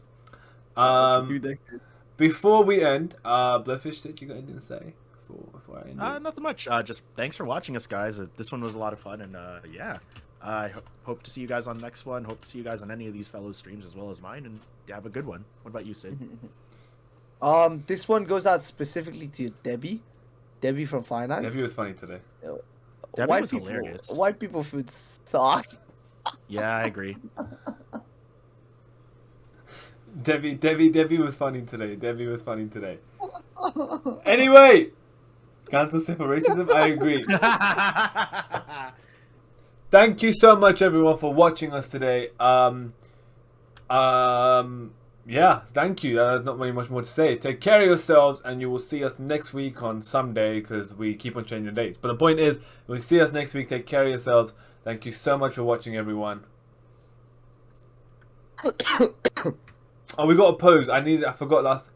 2 decades. Before we end, Blowfish, did you got anything to say before I end? Nothing much. Just thanks for watching us, guys. This one was a lot of fun, and yeah, I hope to see you guys on the next one. Hope to see you guys on any of these fellow streams as well as mine, and have a good one. What about you, Sid? This one goes out specifically to Debbie from finance. Debbie was funny today. Debbie was hilarious. White people food suck. Yeah, I agree. Debbie was funny today. Debbie was funny today. Anyway, cancel for racism. I agree. Thank you so much, everyone, for watching us today. Yeah, thank you. There's not really much more to say. Take care of yourselves, and you will see us next week on some day because we keep on changing dates. But the point is, we'll see us next week. Take care of yourselves. Thank you so much for watching, everyone. Oh, we got a pose. I forgot last.